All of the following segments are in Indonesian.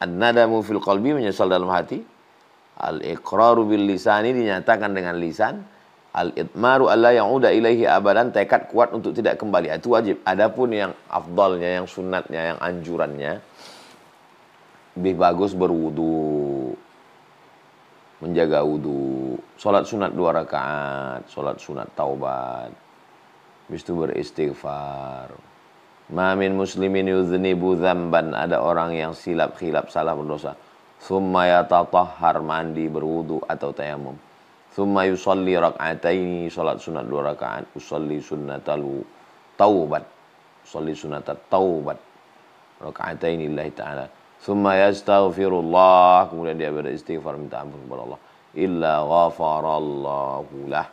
An-nadamu fil qalbi, menyesal dalam hati. Al-iqraru bil lisani, dinyatakan dengan lisan. Al-idmaru alla ya'uda ilaihi abadan, tekad kuat untuk tidak kembali. Itu wajib. Adapun yang afdalnya, yang sunnatnya, yang anjurannya, lebih bagus berwudu, menjaga wudu, sholat sunat 2 rakaat, sholat sunat taubat, habis itu beristighfar. Ma min muslimin yuznibu dzamban, ada orang yang silap khilaf salah berdosa, summa yatatahhar, mandi berwudu atau tayamum, summa yusalli rak'ataini, salat sunat 2 rakaat, usalli sunnatal taubat, usalli sunnatat taubat, rak'ataini lillahi ta'ala, summa yastaghfirullah, kemudian dia beristighfar, minta ampun kepada Allah, illa ghafarallahu lah,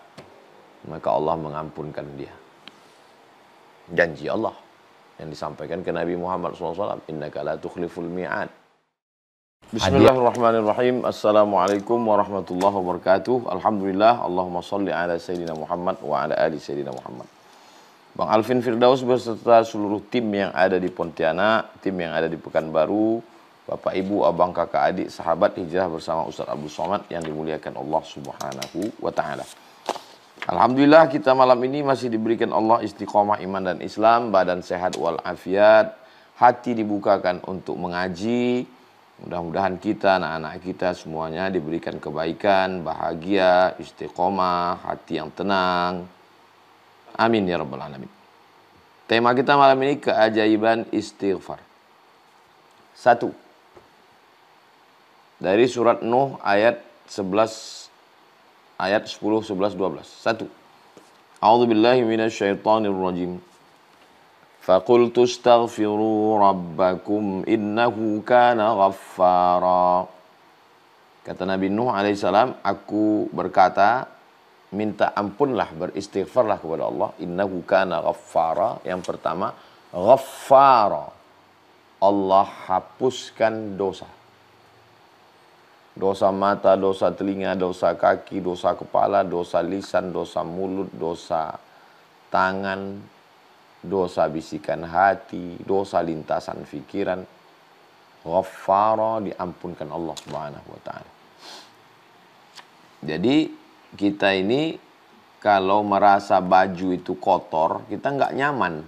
maka Allah mengampunkan dia. Janji Allah yang disampaikan ke Nabi Muhammad SAW, innaka la tukhliful mi'ad. Bismillahirrahmanirrahim. Assalamualaikum warahmatullahi wabarakatuh. Alhamdulillah, Allahumma salli ala Sayyidina Muhammad wa ala ali Sayyidina Muhammad. Bang Alvin Firdaus beserta seluruh tim yang ada di Pontianak, tim yang ada di Pekanbaru, Bapak Ibu, abang kakak adik, sahabat hijrah bersama Ustaz Abdul Somad yang dimuliakan Allah Subhanahu wa ta'ala. Alhamdulillah kita malam ini masih diberikan Allah istiqomah iman dan Islam, badan sehat walafiat, hati dibukakan untuk mengaji. Mudah-mudahan kita, anak-anak kita semuanya diberikan kebaikan, bahagia, istiqomah, hati yang tenang. Amin ya rabbal alamin. Tema kita malam ini keajaiban istighfar. 1. Dari surat Nuh ayat 11, ayat 10, 11, 12. 1. A'udzubillahi minasyaitonir rajim. Faqultu astaghfiru rabbakum innahu kana ghaffara. Kata Nabi Nuh alaihissalam, aku berkata, minta ampunlah, beristighfarlah kepada Allah. Innahu kana ghaffara. Yang pertama, ghaffara, Allah hapuskan dosa. Dosa mata, dosa telinga, dosa kaki, dosa kepala, dosa lisan, dosa mulut, dosa tangan, dosa bisikan hati, dosa lintasan fikiran. Ghaffara, diampunkan Allah Subhanahu wa ta'ala. Jadi kita ini kalau merasa baju itu kotor, kita nggak nyaman.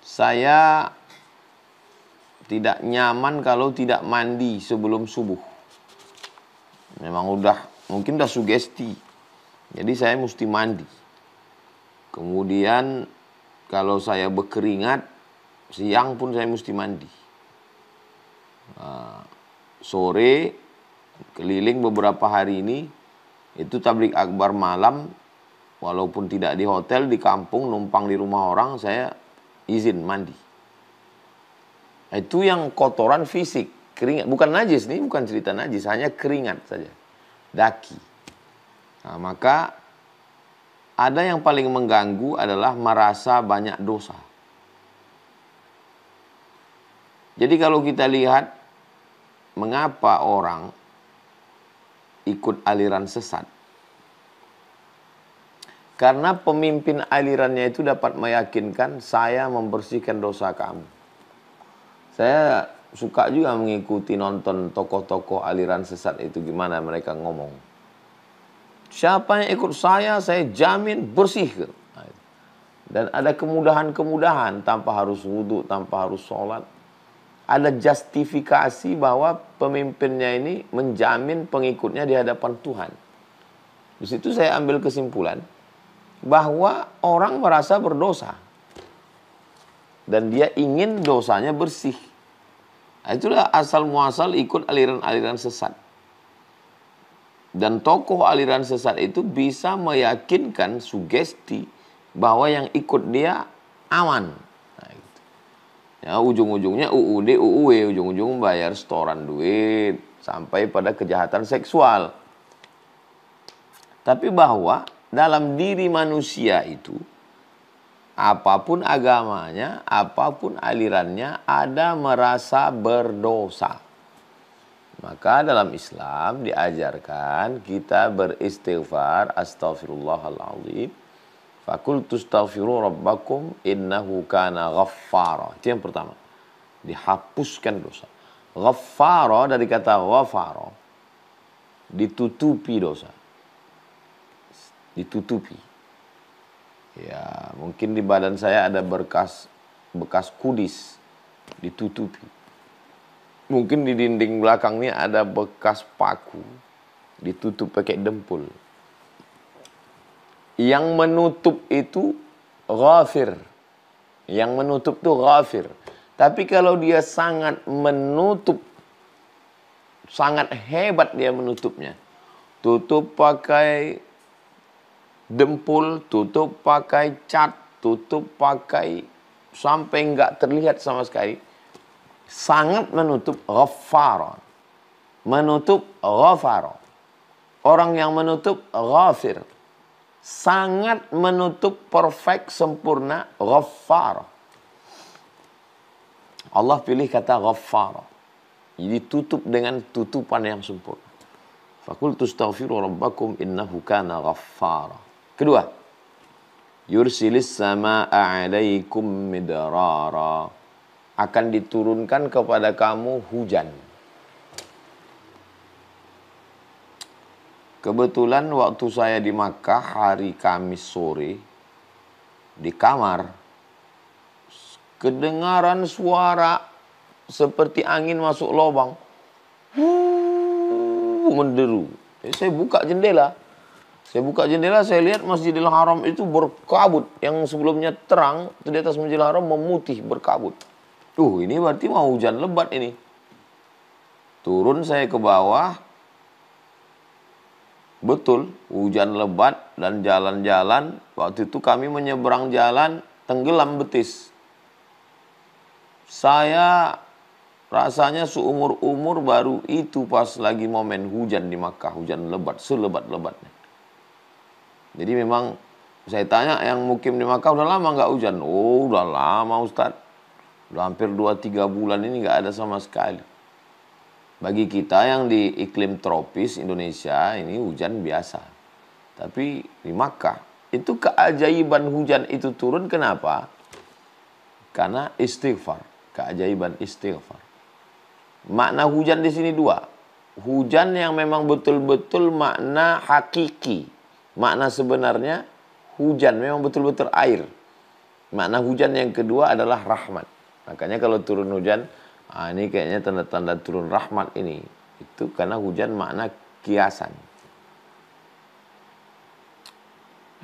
Saya tidak nyaman kalau tidak mandi sebelum subuh. Memang mungkin udah sugesti. Jadi saya mesti mandi. Kemudian kalau saya berkeringat, siang pun saya mesti mandi. Sore, keliling beberapa hari ini, itu tablik akbar malam, walaupun tidak di hotel, di kampung, numpang di rumah orang, saya izin mandi. Itu yang kotoran fisik. Keringat, bukan najis, ini bukan cerita najis, hanya keringat saja, daki. Nah, maka ada yang paling mengganggu adalah merasa banyak dosa. Jadi kalau kita lihat mengapa orang ikut aliran sesat, karena pemimpin alirannya itu dapat meyakinkan, saya membersihkan dosa kamu. Saya suka juga mengikuti nonton tokoh-tokoh aliran sesat itu, gimana mereka ngomong. Siapa yang ikut saya jamin bersih. Dan ada kemudahan-kemudahan, tanpa harus wudhu, tanpa harus sholat. Ada justifikasi bahwa pemimpinnya ini menjamin pengikutnya di hadapan Tuhan. Di situ saya ambil kesimpulan bahwa orang merasa berdosa. Dan dia ingin dosanya bersih. Nah, itulah asal muasal ikut aliran-aliran sesat. Dan tokoh aliran sesat itu bisa meyakinkan sugesti bahwa yang ikut dia aman. Nah, gitu. Ya, ujung-ujungnya UUD, UUW, ujung-ujung bayar setoran duit sampai pada kejahatan seksual. Tapi bahwa dalam diri manusia itu, apapun agamanya, apapun alirannya, ada merasa berdosa. Maka dalam Islam diajarkan kita beristighfar, astaghfirullahaladzim. Fakultu astaghfiru rabbakum innahu kana ghaffara. Itu yang pertama. Dihapuskan dosa. Ghaffara dari kata ghafara, ditutupi dosa. Ditutupi. Ya, mungkin di badan saya ada bekas kudis, ditutupi. Mungkin di dinding belakang ini ada bekas paku, ditutup pakai dempul. Yang menutup itu ghafir. Yang menutup itu ghafir. Tapi kalau dia sangat menutup, sangat hebat dia menutupnya. Tutup pakai dempul, tutup pakai cat, tutup pakai sampai enggak terlihat sama sekali. Sangat menutup ghaffara. Menutup ghafara. Orang yang menutup ghafir. Sangat menutup perfect, sempurna, ghaffara. Allah pilih kata ghaffara. Jadi tutup dengan tutupan yang sempurna. Faqultu astaghfiru rabbakum innahu kana ghaffara. Kedua, yursilis samaa'a 'alaikum midrara. Akan diturunkan kepada kamu hujan. Kebetulan waktu saya di Makkah hari Kamis sore, di kamar, kedengaran suara seperti angin masuk lubang. Menderu. Saya buka jendela. Saya lihat Masjidil Haram itu berkabut. Yang sebelumnya terang, itu di atas Masjidil Haram memutih, berkabut. Ini berarti mau hujan lebat ini. Turun saya ke bawah. Betul, hujan lebat dan jalan-jalan. Waktu itu kami menyeberang jalan, tenggelam betis. Saya rasanya seumur-umur baru itu pas lagi momen hujan di Makkah. Hujan lebat, selebat-lebatnya. Jadi memang saya tanya yang mukim di Makkah udah lama nggak hujan? Oh, udah lama Ustaz. Udah hampir 2-3 bulan ini nggak ada sama sekali. Bagi kita yang di iklim tropis Indonesia ini hujan biasa. Tapi di Makkah itu keajaiban hujan itu turun kenapa? Karena istighfar, keajaiban istighfar. Makna hujan di sini dua. Hujan yang memang betul-betul makna hakiki. Makna sebenarnya hujan memang betul-betul air. Makna hujan yang kedua adalah rahmat. Makanya kalau turun hujan, ini kayaknya tanda-tanda turun rahmat ini. Itu karena hujan makna kiasan.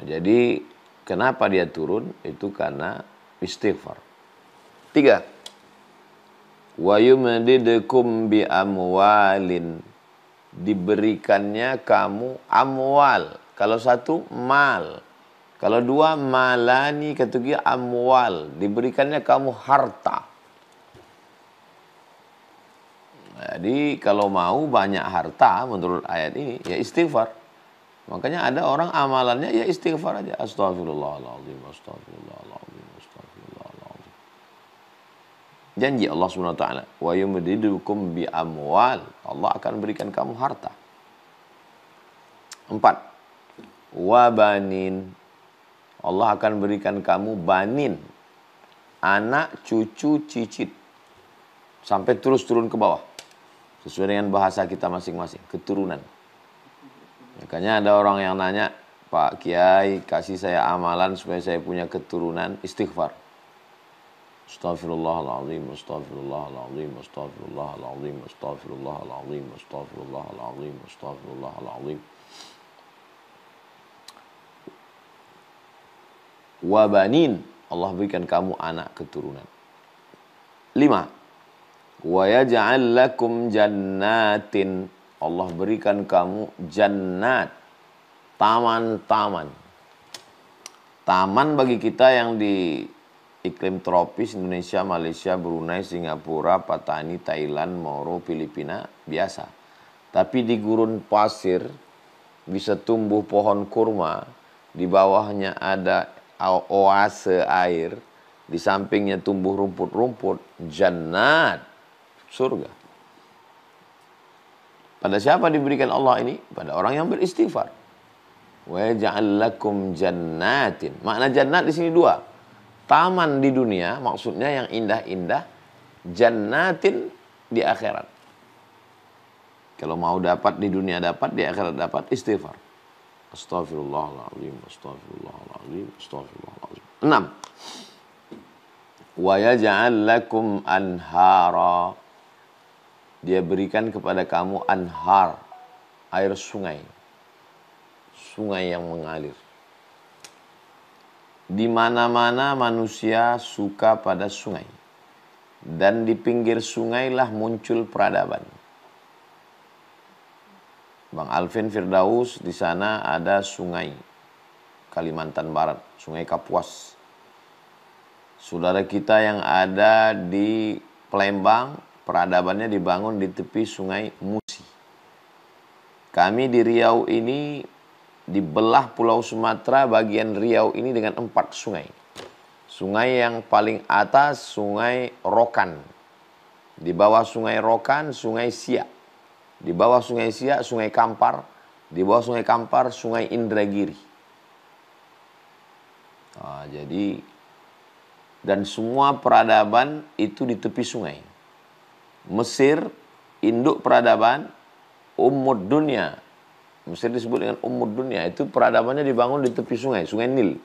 Jadi kenapa dia turun? Itu karena istighfar. 3. Wa yumdidukum bi amwalin. Diberikannya kamu amwal. Kalau satu mal. Kalau dua malani, ketiga amwal. Diberikannya kamu harta. Jadi kalau mau banyak harta menurut ayat ini ya istighfar. Makanya ada orang amalannya ya istighfar aja. Astagfirullahaladzim, astagfirullahaladzim, astagfirullahaladzim. Janji Allah SWT. Wa yumdidukum bi amwal. Allah akan berikan kamu harta. 4. Wa banin. Allah akan berikan kamu banin. Anak, cucu, cicit. Sampai terus turun ke bawah. Sesuai dengan bahasa kita masing-masing, keturunan. Makanya ada orang yang nanya, Pak Kiai, kasih saya amalan supaya saya punya keturunan, istighfar. Astaghfirullahaladzim, astaghfirullahaladzim, astaghfirullahaladzim, astaghfirullahaladzim, astaghfirullahaladzim, astaghfirullahaladzim. Wabanin, Allah berikan kamu anak keturunan. 5. Wa yaj'al lakum jannatin. Allah berikan kamu jannat. Taman-taman. Taman bagi kita yang di iklim tropis Indonesia, Malaysia, Brunei, Singapura, Patani, Thailand, Moro, Filipina biasa. Tapi di gurun pasir bisa tumbuh pohon kurma. Di bawahnya ada oase air. Di sampingnya tumbuh rumput-rumput. Jannat. Surga. Pada siapa diberikan Allah ini? Pada orang yang beristighfar. Wa yaj'al lakum jannatin. Makna jannat di sini dua. Taman di dunia, maksudnya yang indah-indah. Jannatin di akhirat. Kalau mau dapat di dunia dapat, di akhirat dapat, istighfar. Astaghfirullahaladzim, astaghfirullahaladzim, astaghfirullahaladzim. 6. Wa yaj'al lakum anhara. Dia berikan kepada kamu anhar, air sungai. Sungai yang mengalir. Di mana-mana manusia suka pada sungai. Dan di pinggir sungai lah muncul peradaban. Bang Alvin Firdaus, di sana ada sungai Kalimantan Barat, Sungai Kapuas. Saudara kita yang ada di Palembang, peradabannya dibangun di tepi Sungai Musi. Kami di Riau ini dibelah Pulau Sumatera, bagian Riau ini dengan 4 sungai. Sungai yang paling atas, Sungai Rokan. Di bawah Sungai Rokan, Sungai Siak. Di bawah Sungai Siak, Sungai Kampar. Di bawah Sungai Kampar, Sungai Indragiri. Jadi, dan semua peradaban itu di tepi sungai. Mesir, induk peradaban, Ummud Dunya. Mesir disebut dengan Ummud Dunya. Itu peradabannya dibangun di tepi sungai, Sungai Nil.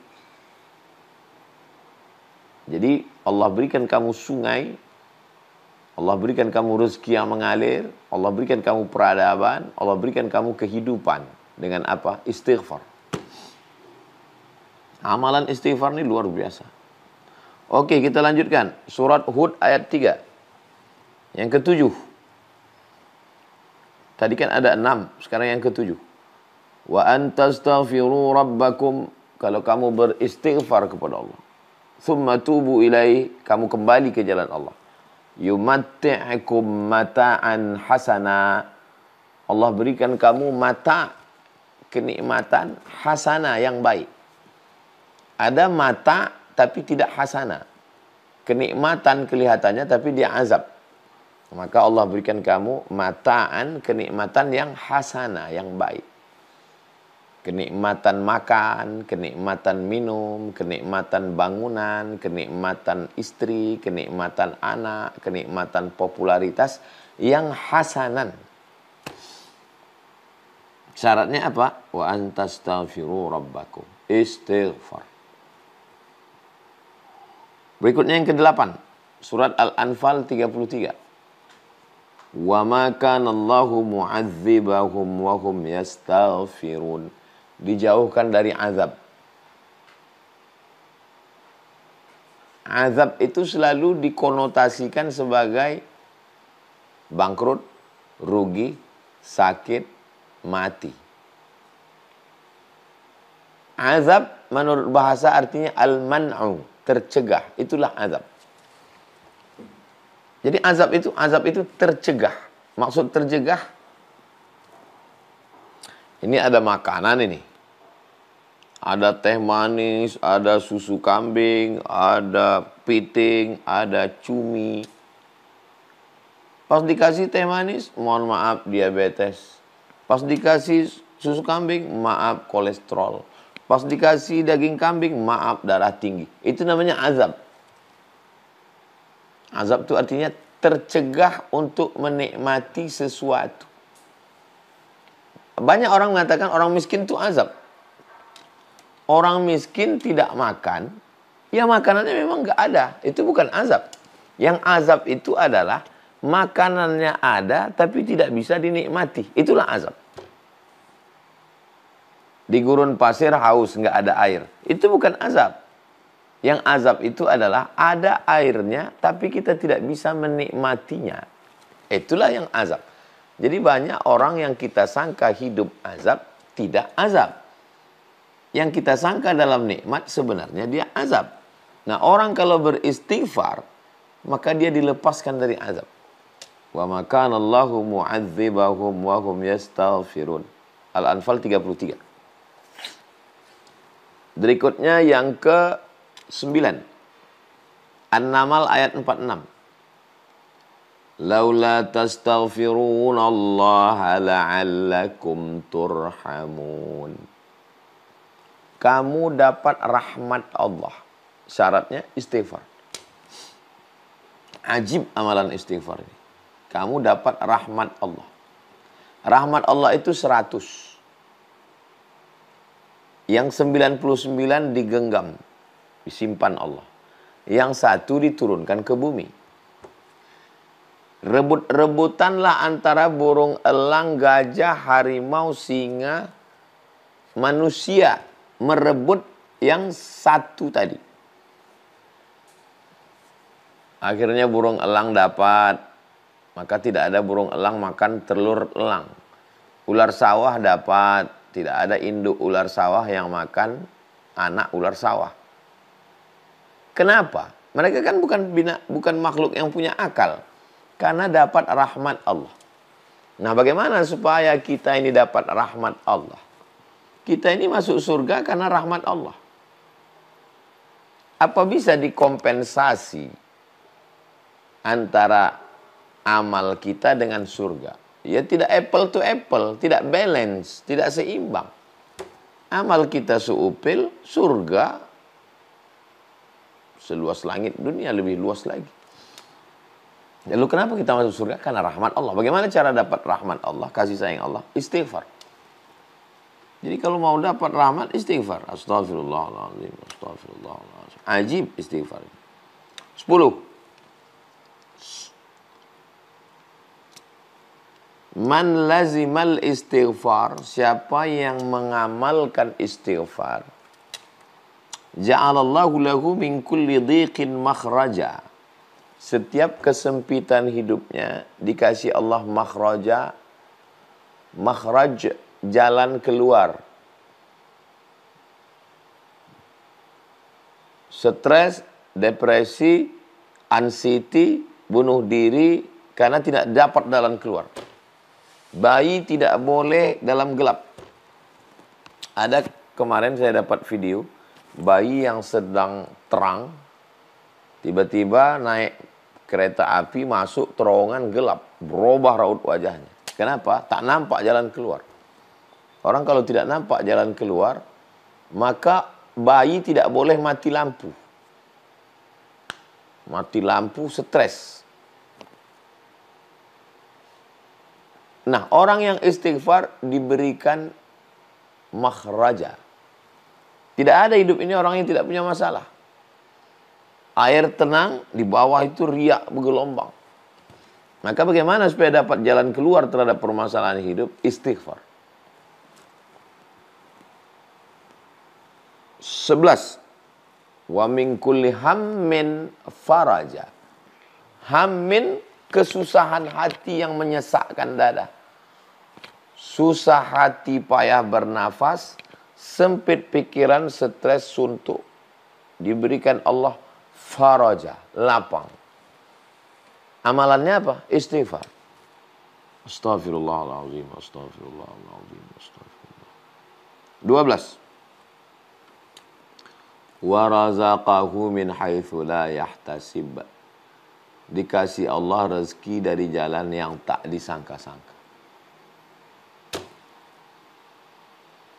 Jadi Allah berikan kamu sungai, Allah berikan kamu rezeki yang mengalir, Allah berikan kamu peradaban, Allah berikan kamu kehidupan. Dengan apa? Istighfar. Amalan istighfar ini luar biasa. Oke, kita lanjutkan. Surat Hud ayat 3. Yang ke-7. Tadi kan ada 6, sekarang yang ke-7. Wa antastaghfiru rabbakum. Kalau kamu beristighfar kepada Allah. Thumma tubu ilaih, kamu kembali ke jalan Allah. Yumatti'akum mata'an hasana. Allah berikan kamu mata, kenikmatan hasana yang baik. Ada mata tapi tidak hasana. Kenikmatan kelihatannya tapi dia azab. Maka Allah berikan kamu mata'an, kenikmatan yang hasana, yang baik. Kenikmatan makan, kenikmatan minum, kenikmatan bangunan, kenikmatan istri, kenikmatan anak, kenikmatan popularitas yang hasanan. Syaratnya apa? Wa antastaghfiru rabbakum. Istighfar. Berikutnya yang ke-8. Surat Al-Anfal 33. Wa ma kana Allahu mu'adzibahum wa hum yastaghfirun. Dijauhkan dari azab. Azab itu selalu dikonotasikan sebagai bangkrut, rugi, sakit, mati. Azab menurut bahasa artinya al-man'u, tercegah. Itulah azab. Jadi azab itu tercegah. Maksud tercegah, ini ada makanan ini. Ada teh manis, ada susu kambing, ada piting, ada cumi. Pas dikasih teh manis, mohon maaf diabetes. Pas dikasih susu kambing, maaf kolesterol. Pas dikasih daging kambing, maaf darah tinggi. Itu namanya azab. Azab itu artinya tercegah untuk menikmati sesuatu. Banyak orang mengatakan orang miskin itu azab. Orang miskin tidak makan, ya makanannya memang nggak ada. Itu bukan azab. Yang azab itu adalah makanannya ada tapi tidak bisa dinikmati. Itulah azab. Di gurun pasir haus, nggak ada air. Itu bukan azab. Yang azab itu adalah ada airnya tapi kita tidak bisa menikmatinya. Itulah yang azab. Jadi banyak orang yang kita sangka hidup azab, tidak azab. Yang kita sangka dalam nikmat sebenarnya dia azab. Nah, orang kalau beristighfar, maka dia dilepaskan dari azab. Wa ma kana Allahu mu'adzibahum wa hum yastaghfirun. Al-Anfal 33. Berikutnya yang ke-9. An-Naml ayat 46. Laula tastaghfiruna Allah la'allakum turhamun. Kamu dapat rahmat Allah. Syaratnya istighfar. Ajib amalan istighfar ini. kamu dapat rahmat Allah. Rahmat Allah itu 100. Yang 99 digenggam, disimpan Allah. Yang 1 diturunkan ke bumi. Rebut-rebutanlah antara burung elang, gajah, harimau, singa, manusia. Merebut yang 1 tadi. Akhirnya burung elang dapat. Maka tidak ada burung elang makan telur elang. Ular sawah dapat. Tidak ada induk ular sawah yang makan anak ular sawah. Kenapa? Mereka kan bukan makhluk yang punya akal. Karena dapat rahmat Allah. Nah, bagaimana supaya kita ini dapat rahmat Allah? Kita ini masuk surga karena rahmat Allah. Apa bisa dikompensasi antara amal kita dengan surga? Ya tidak apple to apple, tidak balance, tidak seimbang. Amal kita seupil, surga seluas langit, dunia lebih luas lagi. Lalu kenapa kita masuk surga? Karena rahmat Allah. Bagaimana cara dapat rahmat Allah, kasih sayang Allah? Istighfar. Jadi kalau mau dapat rahmat, istighfar. Astagfirullahaladzim, astagfirullahaladzim. Ajib istighfar. 10. Man lazimal istighfar, siapa yang mengamalkan istighfar, ja'alallahu lahu min kulli dhiqin makhraja. Setiap kesempitan hidupnya dikasih Allah makhraja, makhraj, jalan keluar. Stres, depresi, anxiety, bunuh diri karena tidak dapat jalan keluar. Bayi tidak boleh dalam gelap. Ada kemarin saya dapat video bayi yang sedang terang, tiba-tiba naik kereta api masuk terowongan gelap, berubah raut wajahnya. Kenapa? Tak nampak jalan keluar. Orang kalau tidak nampak jalan keluar, maka bayi tidak boleh mati lampu. Mati lampu stres. Nah, orang yang istighfar diberikan makhraja. Tidak ada hidup ini orang yang tidak punya masalah. Air tenang, di bawah itu riak bergelombang. Maka bagaimana supaya dapat jalan keluar terhadap permasalahan hidup? Istighfar. 11. Wa min kulli hammin faraja. Hammin, kesusahan hati yang menyesakkan dada. Susah hati, payah bernafas, sempit pikiran, stres, suntuk. Diberikan Allah faraja, lapang. Amalannya apa? Istighfar. Astaghfirullahaladzim, astaghfirullahaladzim, astaghfirullah. 12. Wa razaqahu min haitsu la yahtasib. Dikasih Allah rezeki dari jalan yang tak disangka-sangka.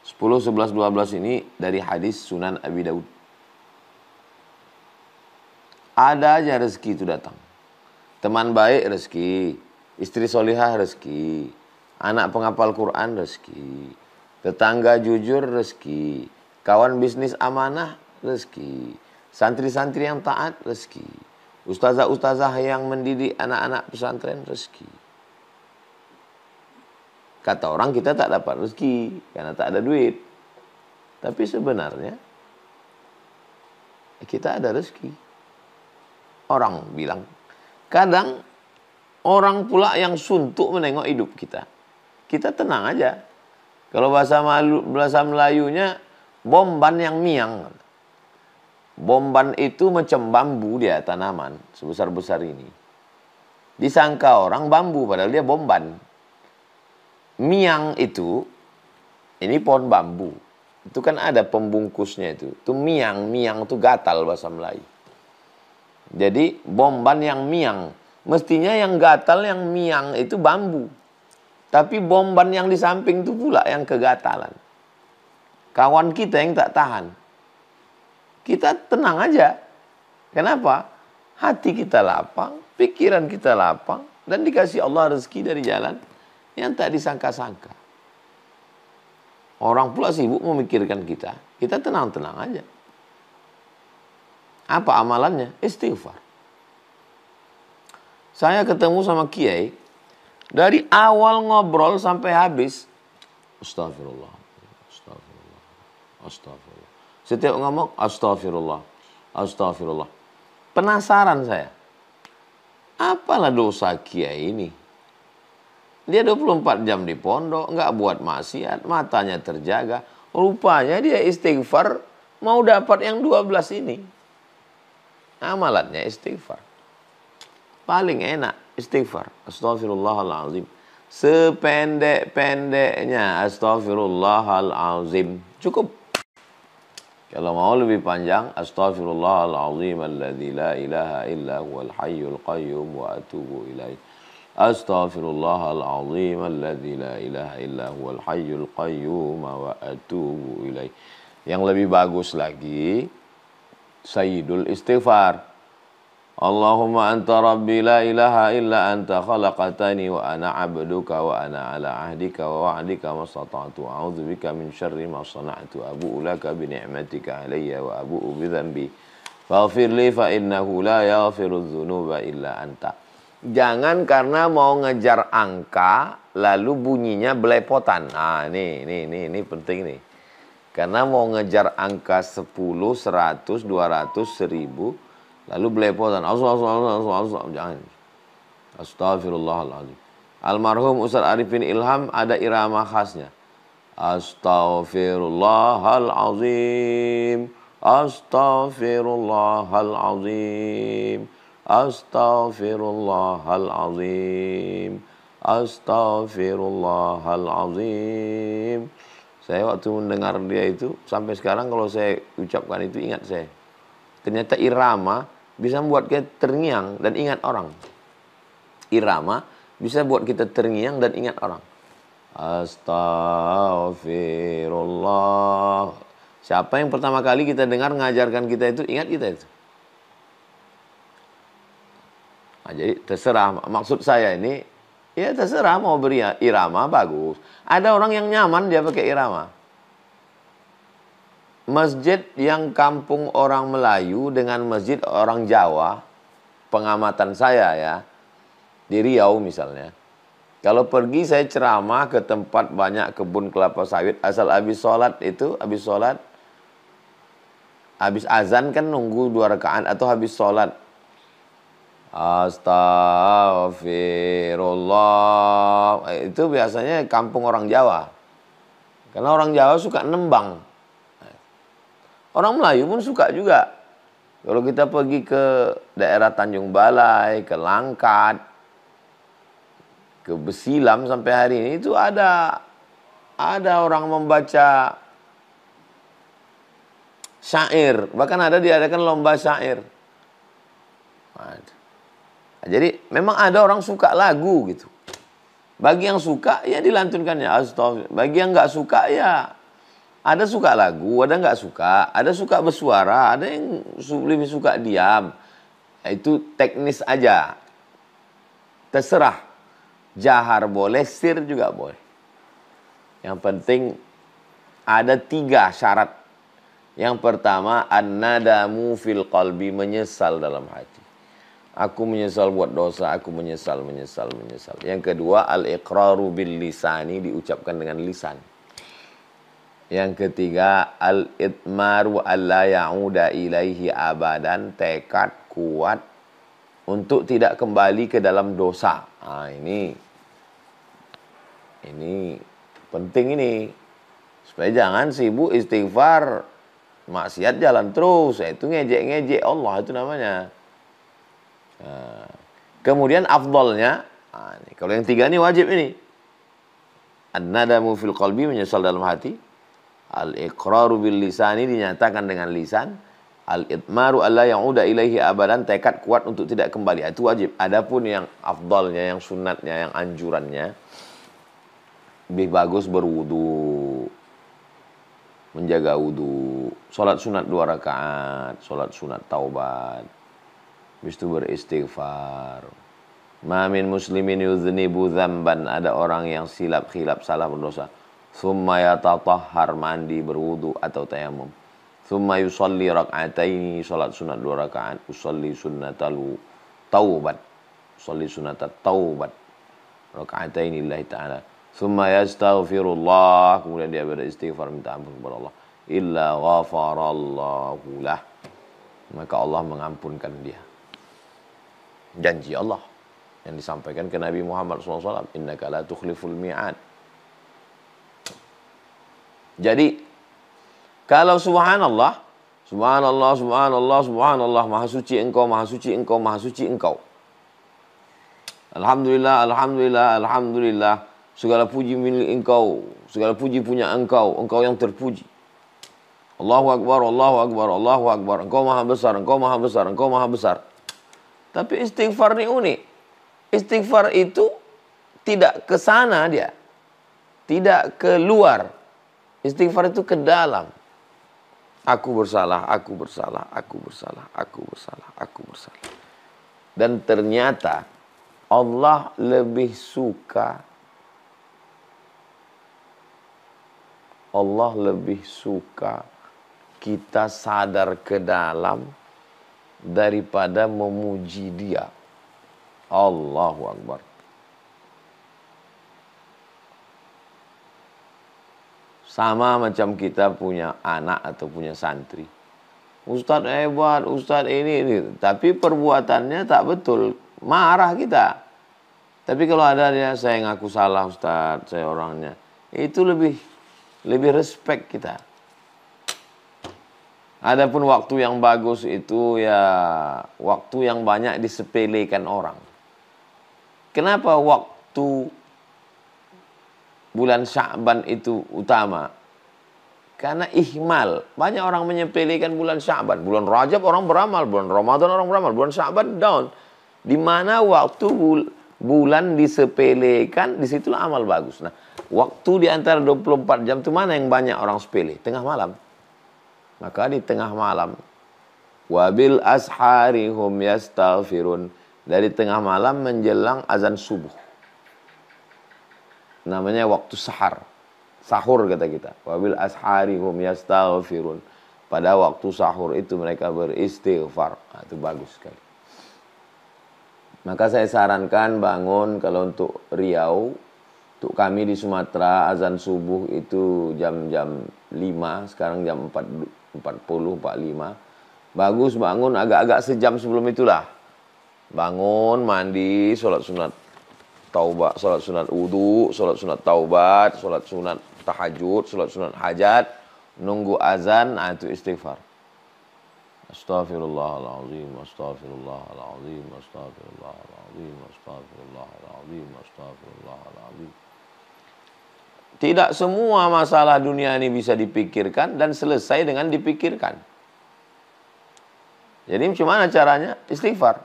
10, 11, 12 ini dari hadis Sunan Abi Daud. Ada aja rezeki itu datang. Teman baik rezeki, istri solihah rezeki, anak penghafal Quran rezeki, tetangga jujur rezeki, kawan bisnis amanah rezeki, santri-santri yang taat rezeki, ustazah-ustazah yang mendidik anak-anak pesantren rezeki. Kata orang kita tak dapat rezeki karena tak ada duit. Tapi sebenarnya kita ada rezeki. Orang bilang, kadang orang pula yang suntuk menengok hidup kita. Kita tenang aja. Kalau bahasa Melayunya, bomban yang miang. Bomban itu macam bambu dia, tanaman sebesar-besar ini. Disangka orang bambu, padahal dia bomban. Miang itu, ini pohon bambu. Itu kan ada pembungkusnya itu. Itu miang, miang itu gatal bahasa Melayu. Jadi bomban yang miang. Mestinya yang gatal, yang miang itu bambu. Tapi bomban yang di samping itu pula yang kegatalan. Kawan kita yang tak tahan. Kita tenang aja. Kenapa? Hati kita lapang, pikiran kita lapang, Dan dikasih Allah rezeki dari jalan yang tak disangka-sangka. Orang pula sibuk memikirkan kita. Kita tenang-tenang aja. Apa amalannya? Istighfar. Saya ketemu sama Kiai. Dari awal ngobrol sampai habis. Astagfirullah. Astagfirullah. Astagfirullah. Setiap ngomong, astagfirullah. Astagfirullah. Penasaran saya. Apalah dosa Kiai ini? Dia 24 jam di pondok, nggak buat maksiat, matanya terjaga. Rupanya dia istighfar, mau dapat yang 12 ini. Amalannya istighfar. Paling enak istighfar. Astaghfirullahaladzim. Sependek-pendeknya astaghfirullahaladzim. Cukup. Kalau mau lebih panjang, astaghfirullahaladzim alladzi la ilaha illa huwal hayyul qayyum wa atubu ilaih. Astaghfirullahaladzim alladzi la ilaha illa huwal hayyul qayyum wa atubu ilaih. Yang lebih bagus lagi, sayyidul istighfar. Allahumma anta rabbi la ilaha illa anta khalaqatani wa ana abduka wa ana ala ahdika wa wa'dika mastata'tu a'udzubika min syarri ma sana'tu abu'u laka bi ni'matika alayya wa abu'u bi dhanbi faghfir li fa innahu la yaghfiru dzunuba illa anta. Jangan karena mau ngejar angka lalu bunyinya belepotan. Nah, ini penting nih. Karena mau ngejar angka 10, 100, 200, 1000 lalu belepotan, jangan. Astaghfirullahaladzim. Almarhum Ustaz Arifin Ilham ada irama khasnya. Astaghfirullahaladzim. Astaghfirullahaladzim. Astaghfirullahaladzim. Astaghfirullahaladzim. Saya waktu mendengar dia itu, sampai sekarang kalau saya ucapkan itu ingat saya. Ternyata irama bisa membuat kita terngiang dan ingat orang. Irama bisa buat kita terngiang dan ingat orang. Astaghfirullah. Siapa yang pertama kali kita dengar mengajarkan kita itu, ingat kita itu. Nah, jadi terserah. Maksud saya ini, ya terserah mau beri irama, bagus. Ada orang yang nyaman dia pakai irama. Masjid yang kampung orang Melayu dengan masjid orang Jawa, pengamatan saya ya, di Riau misalnya. Kalau pergi saya ceramah ke tempat banyak kebun kelapa sawit, asal habis sholat itu, habis azan kan nunggu 2 rakaat atau habis sholat. Astagfirullah. Itu biasanya kampung orang Jawa. Karena orang Jawa suka nembang. Orang Melayu pun suka juga. Kalau kita pergi ke daerah Tanjung Balai, ke Langkat, ke Besilam sampai hari ini itu ada orang membaca syair. Bahkan ada diadakan lomba syair. Nah, jadi memang ada orang suka lagu gitu. Bagi yang suka ya dilantunkannya astagfirullah. Bagi yang nggak suka ya ada suka lagu, ada nggak suka, ada suka bersuara, ada yang lebih suka diam. Itu teknis aja. Terserah. Jahar boleh, sir juga boleh. Yang penting ada 3 syarat. Yang pertama, an-nadamu fil qalbi, menyesal dalam hati. Aku menyesal buat dosa, aku menyesal. Yang kedua, al-iqraru bil lisani, diucapkan dengan lisan. Yang ketiga, al-itmaru alla ya'uda ilaihi abadan, tekad kuat untuk tidak kembali ke dalam dosa. Nah, ini penting ini. Supaya jangan sibuk istighfar, maksiat jalan terus. Itu ngejek-ngejek Allah itu namanya. Nah, kemudian afdalnya, kalau yang 3 ini wajib ini. An-nadamu fil qalbi, menyesal dalam hati. Al-iqraru bil lisani, dinyatakan dengan lisan. Al-itmaru alla ya'uda ilaihi abadan, tekad kuat untuk tidak kembali. Itu wajib. Adapun yang afdalnya, yang sunatnya, yang anjurannya, lebih bagus berwudu, menjaga wudu, sholat sunat 2 rakaat, sholat sunat taubat, habis itu beristighfar. Ma min muslimin yuznibu dzamban, ada orang yang silap khilaf salah berdosa. Tsumma yatatahhar, mandi berwudu atau tayamum. Tsumma yusalli rak'ataini, salat sunat 2 rakaat. Usalli sunnatal taubat. Usalli sunnatat taubat. Rak'ataini lillahi ta'ala. Tsumma yastaghfirullah, kemudian dia beristighfar minta ampun kepada Allah. Illa ghafarallahu lah, maka Allah mengampunkan dia. Janji Allah yang disampaikan ke Nabi Muhammad SAW, innaka la tukhliful mi'ad. Jadi kalau subhanallah, subhanallah, subhanallah, subhanallah, maha suci engkau, maha suci engkau, maha suci engkau. Alhamdulillah, alhamdulillah, alhamdulillah, segala puji milik engkau, segala puji punya engkau, engkau yang terpuji. Allahu Akbar, Allahu Akbar, Allahu Akbar, engkau maha besar, engkau maha besar, engkau maha besar. Tapi istighfar ini unik. Istighfar itu tidak ke sana dia. Tidak ke luar. Istighfar itu ke dalam. Aku bersalah, aku bersalah, aku bersalah, aku bersalah, aku bersalah. Dan ternyata Allah lebih suka, Allah lebih suka kita sadar ke dalam daripada memuji dia. Allahu Akbar. Sama macam kita punya anak atau punya santri. Ustadz hebat, Ustadz ini. Tapi perbuatannya tak betul. Marah kita. Tapi kalau ada dia, saya ngaku salah Ustadz, saya orangnya. Itu lebih respect kita. Adapun waktu yang bagus itu ya waktu yang banyak disepelekan orang. Kenapa waktu bulan Sya'ban itu utama? Karena ihmal. Banyak orang menyepelekan bulan Sya'ban. Bulan Rajab orang beramal, bulan Ramadan orang beramal, bulan Sya'ban down. Di mana waktu bulan disepelekan, disitulah amal bagus. Nah, waktu di antara 24 jam itu mana yang banyak orang sepele? Tengah malam. Maka di tengah malam, wabil ashari hum yastaghfirun, dari tengah malam menjelang azan subuh. Namanya waktu sahar. Sahur kata kita. Wabil ashari hum yastaghfirun. Pada waktu sahur itu mereka beristighfar. Nah, itu bagus sekali. Maka saya sarankan bangun kalau untuk Riau, untuk kami di Sumatera azan subuh itu jam-jam 5, sekarang jam 4:40, 45. Bagus bangun agak-agak sejam sebelum itulah. Bangun, mandi, sholat sunat taubat, sholat sunat wudu, sholat sunat taubat, sholat sunat tahajud, sholat sunat hajat, nunggu azan, nah itu istighfar. Astaghfirullahaladzim, astaghfirullahaladzim, astaghfirullahaladzim, astaghfirullahaladzim, astaghfirullahaladzim. Tidak semua masalah dunia ini bisa dipikirkan dan selesai dengan dipikirkan. Jadi gimana caranya? Istighfar.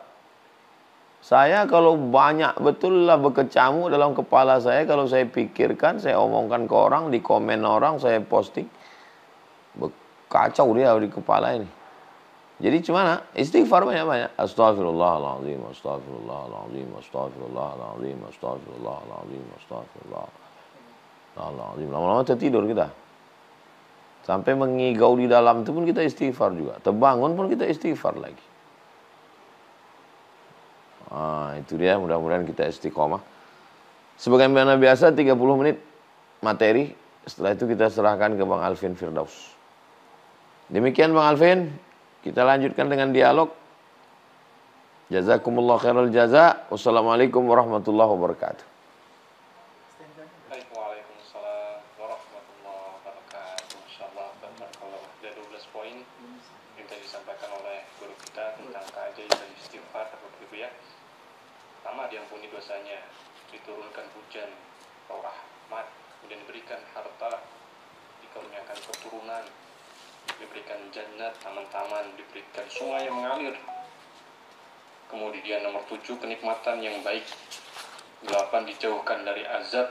Saya kalau banyak betul lah berkecamuk dalam kepala saya, kalau saya pikirkan, saya omongkan ke orang, di komen orang, saya posting. Kacau dia di kepala ini. Jadi gimana? Istighfar banyak-banyak. Astaghfirullahaladzim, astaghfirullahaladzim, astaghfirullahaladzim, astaghfirullahaladzim, astaghfirullahaladzim. Lama-lama tertidur kita. Sampai mengigau di dalam itu pun kita istighfar juga. Terbangun pun kita istighfar lagi. Itu dia, mudah-mudahan kita istiqomah. Sebagaimana biasa 30 menit materi. Setelah itu kita serahkan ke Bang Alvin Firdaus. Demikian Bang Alvin, kita lanjutkan dengan dialog. Jazakumullah khairal jaza. Wassalamualaikum warahmatullahi wabarakatuh. Waalaikumsalam warahmatullahi wabarakatuh. Insyaallah barakallah. Ada 12 poin yang tadi disampaikan oleh guru kita tentang keajaiban istighfar, Bapak Ibu ya. Pertama, diampuni dosanya, diturunkan hujan rahmat, kemudian diberikan harta, dikaruniakan keturunan, diberikan jannat, taman-taman, diberikan sungai yang mengalir. Kemudian nomor 7, kenikmatan yang baik. 8, dijauhkan dari azab.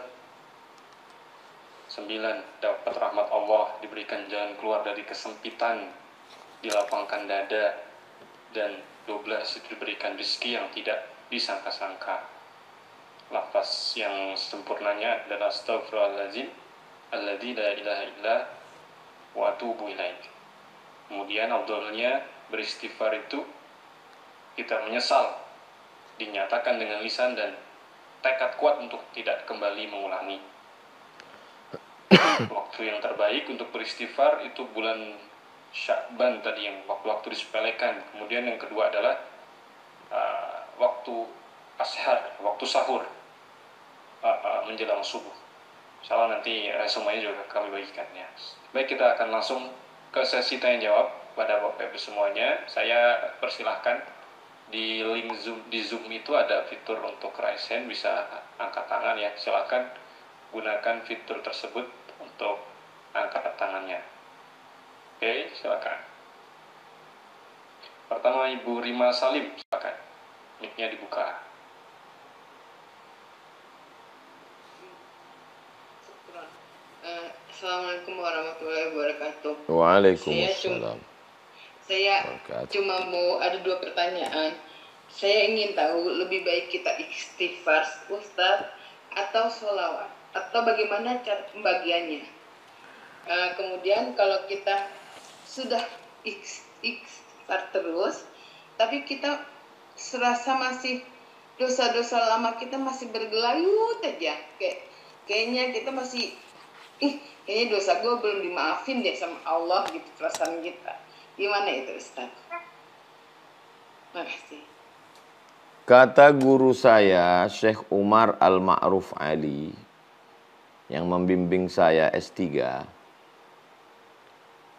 9, dapat rahmat Allah, diberikan jalan keluar dari kesempitan, dilapangkan dada. Dan 12, itu diberikan rezeki yang tidak disangka-sangka. lafaz yang sempurnanya adalah astaghfirullahaladzim alladzi la ilaha illa wa atubu ilaih. Kemudian afdalnya beristighfar itu kita menyesal, dinyatakan dengan lisan dan tekad kuat untuk tidak kembali mengulangi. Waktu yang terbaik untuk beristighfar itu bulan Sya'ban tadi yang waktu-waktu disepelekan. Kemudian yang kedua adalah waktu ashar, waktu sahur, menjelang subuh. Insyaallah nanti semuanya juga kami bagikan ya. Baik, kita akan langsung ke sesi tanya jawab pada Bapak Ibu semuanya. Saya persilahkan di link Zoom, di Zoom itu ada fitur untuk raise hand, bisa angkat tangan ya. Silakan gunakan fitur tersebut untuk angkat tangannya. Oke, silakan. Pertama Ibu Rima Salim, silakan. Mic-nya dibuka. Assalamualaikum warahmatullahi wabarakatuh. Waalaikumsalam. Saya cuma mau ada 2 pertanyaan. Saya ingin tahu lebih baik kita istighfar, Ustaz, atau sholawat, atau bagaimana cara pembagiannya. Kemudian kalau kita sudah istighfar terus, tapi kita serasa masih dosa-dosa lama kita masih bergelayut aja, kayaknya kita masih kayaknya dosa gue belum dimaafin deh sama Allah gitu, perasaan kita. Gimana itu, Ustaz? Makasih. Kata guru saya, Syekh Umar Al-Ma'ruf Ali, yang membimbing saya S3,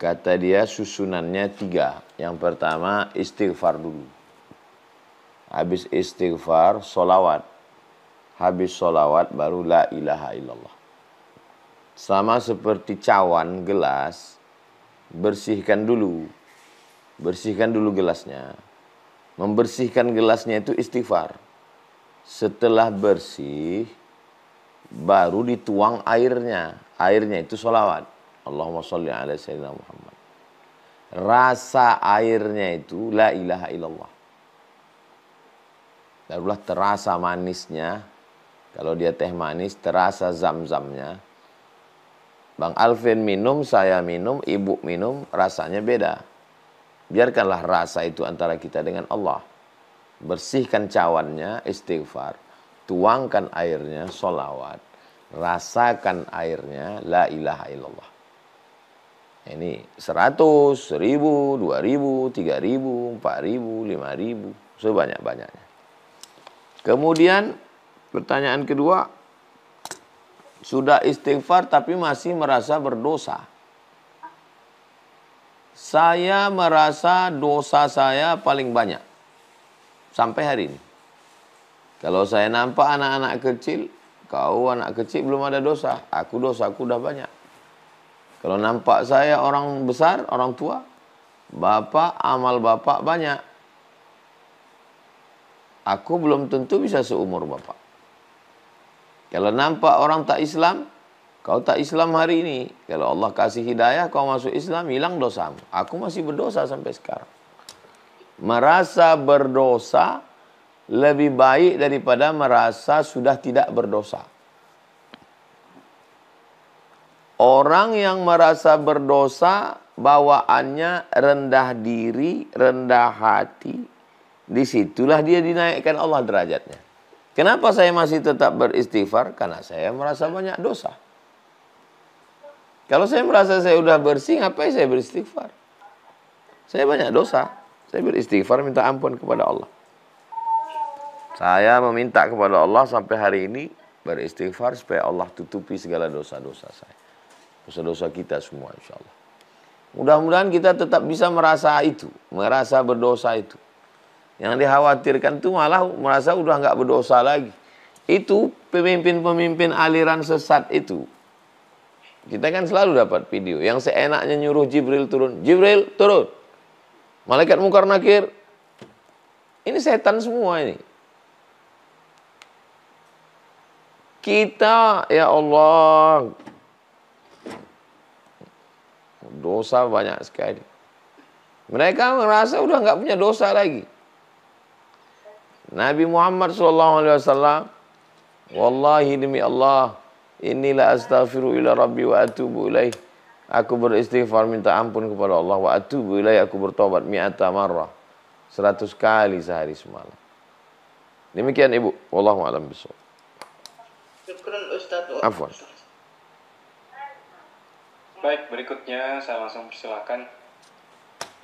kata dia susunannya 3. Yang pertama istighfar dulu. Habis istighfar, sholawat. Habis sholawat baru la ilaha illallah. Sama seperti cawan gelas, bersihkan dulu gelasnya. Membersihkan gelasnya itu istighfar. Setelah bersih, baru dituang airnya. Airnya itu sholawat. Allahumma sholli ala sayyidina Muhammad. Rasa airnya itu la ilaha illallah. Barulah terasa manisnya. Kalau dia teh manis, terasa zam-zamnya. Bang Alvin minum, saya minum, ibu minum, rasanya beda. Biarkanlah rasa itu antara kita dengan Allah. Bersihkan cawannya, istighfar. Tuangkan airnya, sholawat. Rasakan airnya, la ilaha illallah. Ini 100, 1000, 2000, 3000, 4000, 5000. Sebanyak-banyaknya. Kemudian pertanyaan kedua. Sudah istighfar tapi masih merasa berdosa. Saya merasa dosa saya paling banyak. Sampai hari ini. Kalau saya nampak anak-anak kecil, kau anak kecil belum ada dosa. Dosaku udah banyak. Kalau nampak saya orang besar, orang tua, bapak, amal bapak banyak. Aku belum tentu bisa seumur bapak. Kalau nampak orang tak Islam, kau tak Islam hari ini. Kalau Allah kasih hidayah, kau masuk Islam, hilang dosamu. Aku masih berdosa sampai sekarang. Merasa berdosa lebih baik daripada merasa sudah tidak berdosa. Orang yang merasa berdosa, bawaannya rendah diri, rendah hati. Disitulah dia dinaikkan Allah derajatnya. Kenapa saya masih tetap beristighfar? Karena saya merasa banyak dosa. Kalau saya merasa saya sudah bersih, ngapain saya beristighfar? Saya banyak dosa. Saya beristighfar, minta ampun kepada Allah. Saya meminta kepada Allah sampai hari ini beristighfar supaya Allah tutupi segala dosa-dosa saya. Dosa-dosa kita semua, insya Allah. Mudah-mudahan kita tetap bisa merasa itu. Merasa berdosa itu. Yang dikhawatirkan itu malah merasa udah nggak berdosa lagi. Itu pemimpin-pemimpin aliran sesat itu. Kita kan selalu dapat video. Yang seenaknya nyuruh Jibril turun. Jibril turun. Malaikat Munkar Nakir. Ini setan semua ini. Kita, ya Allah, dosa banyak sekali. Mereka merasa udah nggak punya dosa lagi. Nabi Muhammad SAW Wallahi demi Allah, inilah astaghfiru ila rabbi wa atubu ilaih. Aku beristighfar minta ampun kepada Allah, wa atubu ilaih, aku bertobat mi'ata marrah. 100 kali sehari semalam. Demikian Ibu, wallahu a'lam bishawab. Syukran Ustaz. Afwan. Baik, berikutnya saya langsung persilakan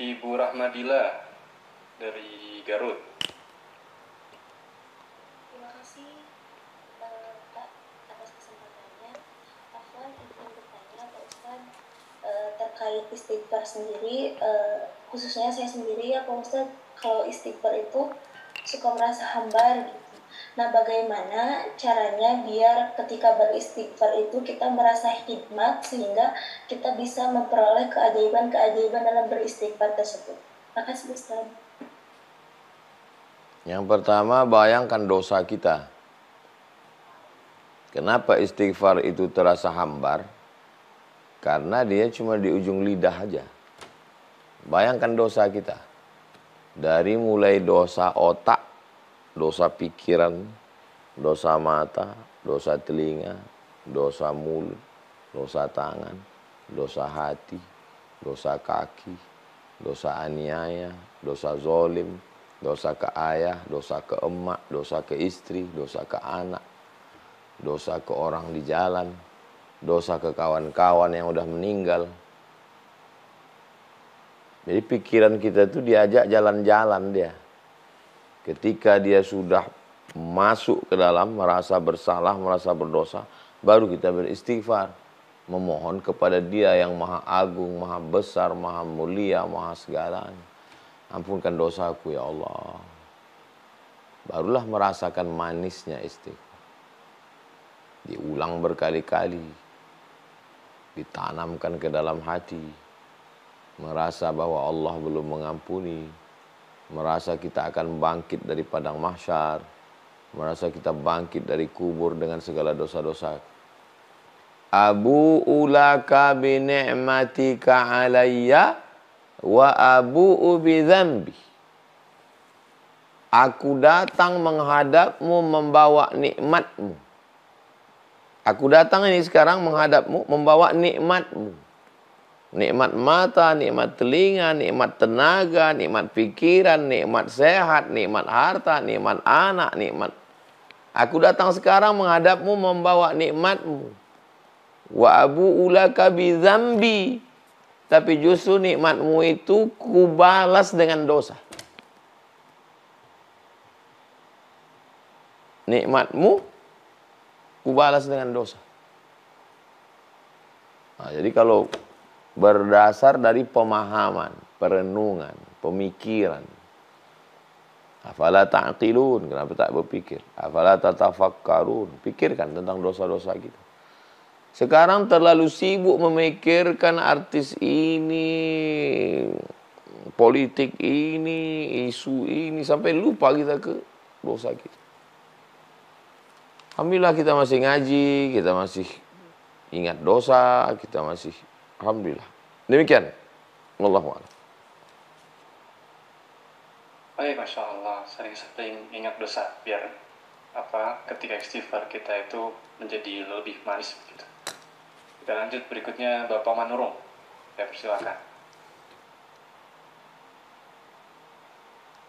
Ibu Rahmadila dari Garut. Terima kasih Pak atas kesempatannya. Afwan ingin bertanya Pak Ustadz terkait istighfar sendiri, khususnya saya sendiri ya Pak Ustadz, kalau istighfar itu suka merasa hambar gitu. Nah, bagaimana caranya biar ketika beristighfar itu kita merasa hikmat sehingga kita bisa memperoleh keajaiban-keajaiban dalam beristighfar tersebut. Makasih Ustaz. Yang pertama, bayangkan dosa kita. Kenapa istighfar itu terasa hambar? Karena dia cuma di ujung lidah aja. Bayangkan dosa kita. Dari mulai dosa otak, dosa pikiran, dosa mata, dosa telinga, dosa mulut, dosa tangan, dosa hati, dosa kaki, dosa aniaya, dosa zolim, dosa ke ayah, dosa ke emak, dosa ke istri, dosa ke anak, dosa ke orang di jalan, dosa ke kawan-kawan yang udah meninggal. Jadi pikiran kita itu diajak jalan-jalan dia. Ketika dia sudah masuk ke dalam, merasa bersalah, merasa berdosa, baru kita beristighfar. Memohon kepada dia yang maha agung, maha besar, maha mulia, maha segalanya. Ampunkan dosaku ya Allah. Barulah merasakan manisnya istighfar. Diulang berkali-kali. Ditanamkan ke dalam hati. Merasa bahwa Allah belum mengampuni. Merasa kita akan bangkit dari padang mahsyar. Merasa kita bangkit dari kubur dengan segala dosa-dosa. Abu'u laka bi ni'matika alayya wa abu'u bi dzambi. Aku datang menghadapmu membawa nikmatmu. Aku datang ini sekarang menghadapmu membawa nikmatmu. Nikmat mata, nikmat telinga, nikmat tenaga, nikmat pikiran, nikmat sehat, nikmat harta, nikmat anak, nikmat. Aku datang sekarang menghadapmu membawa nikmatmu. Wa abu'u laka bi dzambi. Tapi justru nikmatmu itu kubalas dengan dosa. Nikmatmu kubalas dengan dosa. Nah, jadi kalau berdasar dari pemahaman, perenungan, pemikiran. Afala ta'qilun, kenapa tak berpikir? Afala tatafakkarun, pikirkan tentang dosa-dosa kita. Sekarang terlalu sibuk memikirkan artis ini, politik ini, isu ini, sampai lupa kita ke dosa kita. Alhamdulillah kita masih ngaji, kita masih ingat dosa, kita masih alhamdulillah. Demikian. Wallahu a'lam. Baik, Masya Allah, sering-sering ingat dosa biar ketika istighfar kita itu menjadi lebih manis begitu. Kita lanjut berikutnya Bapak Manurung. Saya persilakan.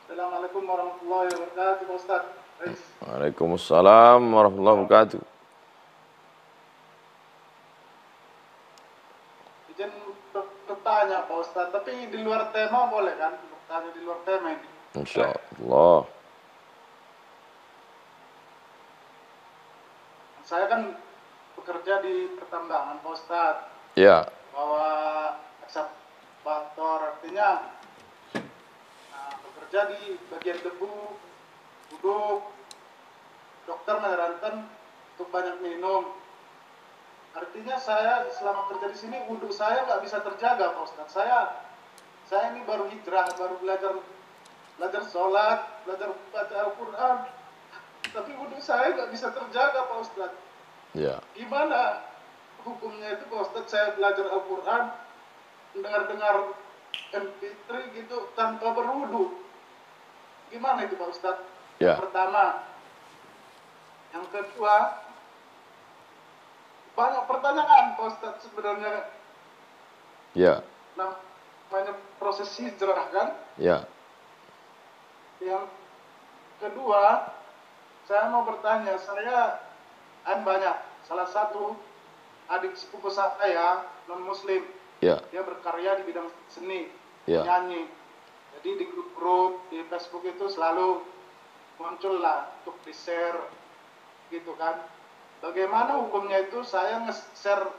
Assalamualaikum warahmatullahi wabarakatuh, Pak Ustaz. Waalaikumsalam warahmatullahi wabarakatuh. Izin bertanya Pak Ustaz, tapi di luar tema boleh kan? Bertanya di luar tema ini. Insyaallah. Saya kan bekerja di pertambangan Pak Ustaz. Ya. Bawa ekskavator, artinya bekerja di bagian debu, duduk. Dokter menyarankan untuk banyak minum. Artinya saya selama kerja di sini wudhu saya nggak bisa terjaga Pak Ustaz. Saya ini baru hijrah, baru belajar sholat, belajar baca Al-Quran, tapi wudhu saya nggak bisa terjaga Pak Ustaz. Ya. Gimana hukumnya itu Pak Ustaz? Saya belajar Al-Quran, dengar MP3 gitu tanpa berwudhu. Gimana itu Pak Ustaz? Ya. Pertama. Yang kedua, banyak pertanyaan Pak Ustadz sebenarnya. Ya. Namanya proses hijrah kan. Ya. Yang kedua, saya mau bertanya, saya banyak, salah satu adik sepupu saya non muslim, Ya. dia berkarya di bidang seni, Ya. nyanyi. Jadi di grup-grup di Facebook itu selalu muncul lah untuk di share gitu kan. Bagaimana hukumnya itu? Saya nge-share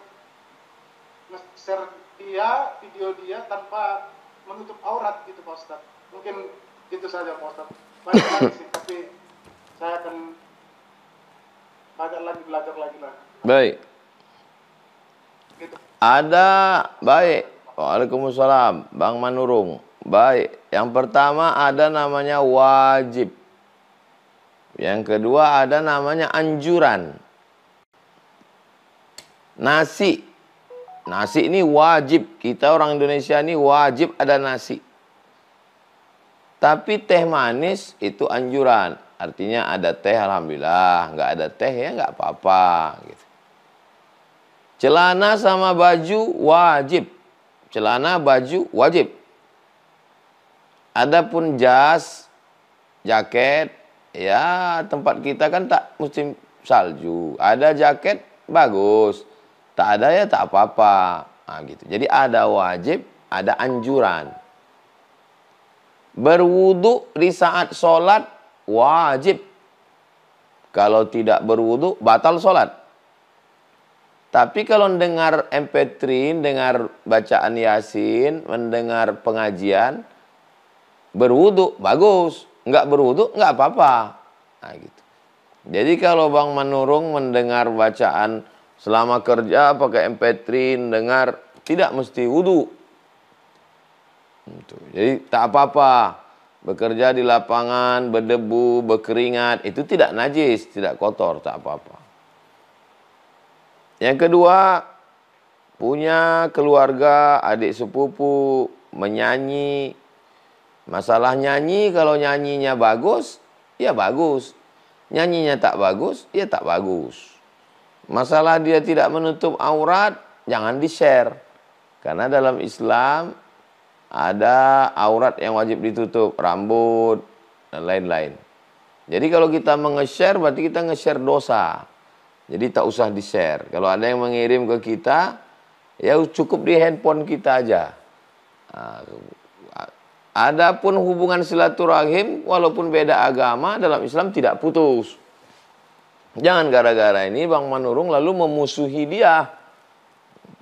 dia, video dia tanpa menutup aurat gitu Pak Ustadz. Mungkin itu saja Pak Ustadz. Banyak lagi sih, tapi saya akan belajar lagi lah. Baik. Gitu. Ada, baik. Waalaikumsalam, Bang Manurung. Baik. Yang pertama ada namanya wajib. Yang kedua ada namanya anjuran. Nasi. Nasi ini wajib. Kita orang Indonesia ini wajib ada nasi. Tapi teh manis itu anjuran. Artinya ada teh alhamdulillah. Nggak ada teh ya nggak apa-apa. Gitu. Celana sama baju wajib. Celana baju wajib. Adapun jas, jaket, ya tempat kita kan tak musim salju. Ada jaket bagus. Tak ada ya tak apa-apa. Nah, gitu. Jadi ada wajib, ada anjuran. Berwudu di saat sholat wajib. Kalau tidak berwudu batal sholat. Tapi kalau mendengar MP3, dengar bacaan Yasin, mendengar pengajian, berwudu bagus. Enggak berwudu enggak apa-apa. Nah, gitu. Jadi kalau Bang Manurung mendengar bacaan selama kerja pakai MP3, dengar tidak mesti wudu. Jadi tak apa-apa. Bekerja di lapangan, berdebu, berkeringat, itu tidak najis, tidak kotor, tak apa-apa. Yang kedua, punya keluarga, adik sepupu, menyanyi. Masalah nyanyi, kalau nyanyinya bagus, ya bagus. Nyanyinya tak bagus, ya tak bagus. Masalah dia tidak menutup aurat, jangan di-share. Karena dalam Islam ada aurat yang wajib ditutup, rambut, dan lain-lain. Jadi kalau kita menge-share, berarti kita nge-share dosa. Jadi tak usah di-share. Kalau ada yang mengirim ke kita, ya cukup di handphone kita aja. Nah, adapun hubungan silaturahim, walaupun beda agama, dalam Islam tidak putus. Jangan gara-gara ini Bang Manurung lalu memusuhi dia.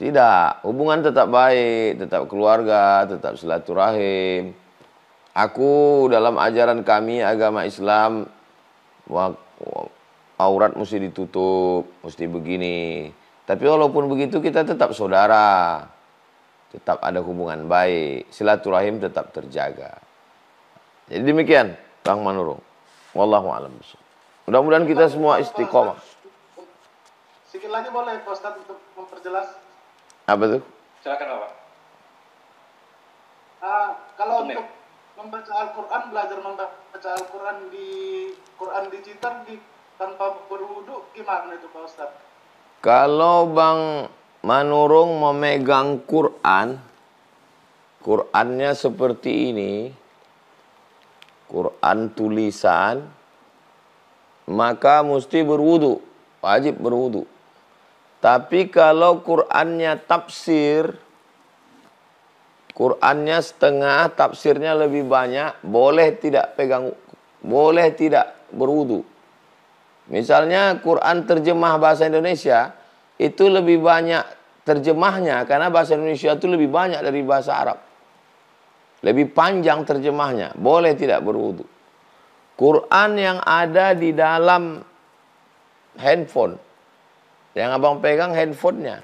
Tidak, hubungan tetap baik, tetap keluarga, tetap silaturahim. Aku dalam ajaran kami agama Islam, aurat mesti ditutup, mesti begini. Tapi walaupun begitu kita tetap saudara. Tetap ada hubungan baik, silaturahim tetap terjaga. Jadi demikian Bang Manurung. Wallahu a'lam bishawab. Mudah-mudahan kita semua istiqomah. Sedikit lagi boleh Pak Ustadz untuk memperjelas? Apa tuh? Silakan Bapak. Kalau untuk membaca Al-Quran, belajar membaca Al-Quran di Quran digital tanpa berwudu, gimana itu Pak Ustadz? Kalau Bang Manurung memegang Quran, Qurannya seperti ini, Quran tulisan, maka mesti berwudu, wajib berwudu. Tapi kalau Qurannya tafsir, Qurannya setengah, tafsirnya lebih banyak, boleh tidak berwudu. Misalnya Quran terjemah bahasa Indonesia, itu lebih banyak terjemahnya, karena bahasa Indonesia itu lebih banyak dari bahasa Arab. Lebih panjang terjemahnya, boleh tidak berwudu. Quran yang ada di dalam handphone, yang abang pegang handphonenya,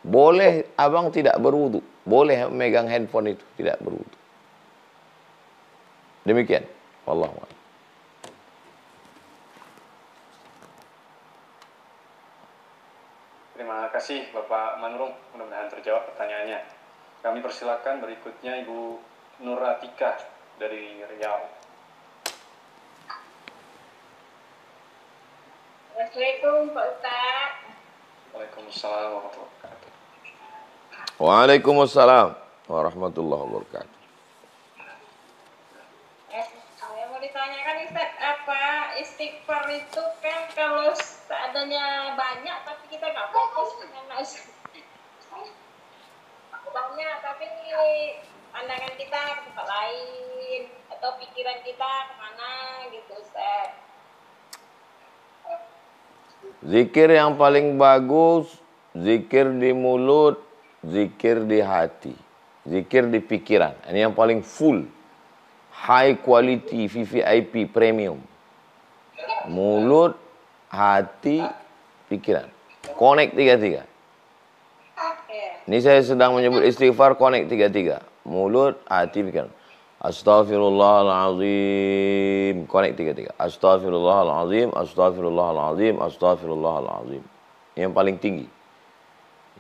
boleh abang tidak berwudu. Boleh memegang handphone itu, tidak berwudu. Demikian. Wallahu a'lam. Terima kasih Bapak Manurung, mudah-mudahan terjawab pertanyaannya. Kami persilakan berikutnya Ibu Nur Atika dari Riau. Assalamualaikum Pak Ustaz. Waalaikumsalam warahmatullahi wabarakatuh. Waalaikumsalam warahmatullahi wabarakatuh. Saya mau ditanyakan Ustaz, apa istighfar itu kan kalau seadanya banyak tapi kita nggak fokus dengan banyak, tapi pandangan kita ke tempat lain atau pikiran kita kemana gitu Ustaz. Zikir yang paling bagus, zikir di mulut, zikir di hati, zikir di pikiran. Ini yang paling full, high quality, VVIP, premium. Mulut, hati, pikiran. Connect tiga-tiga. Ini saya sedang menyebut istighfar, connect tiga-tiga. Mulut, hati, pikiran. Astaghfirullahalazim. Connect tiga-tiga. Astaghfirullahalazim, astaghfirullahalazim, astaghfirullahalazim. Yang paling tinggi.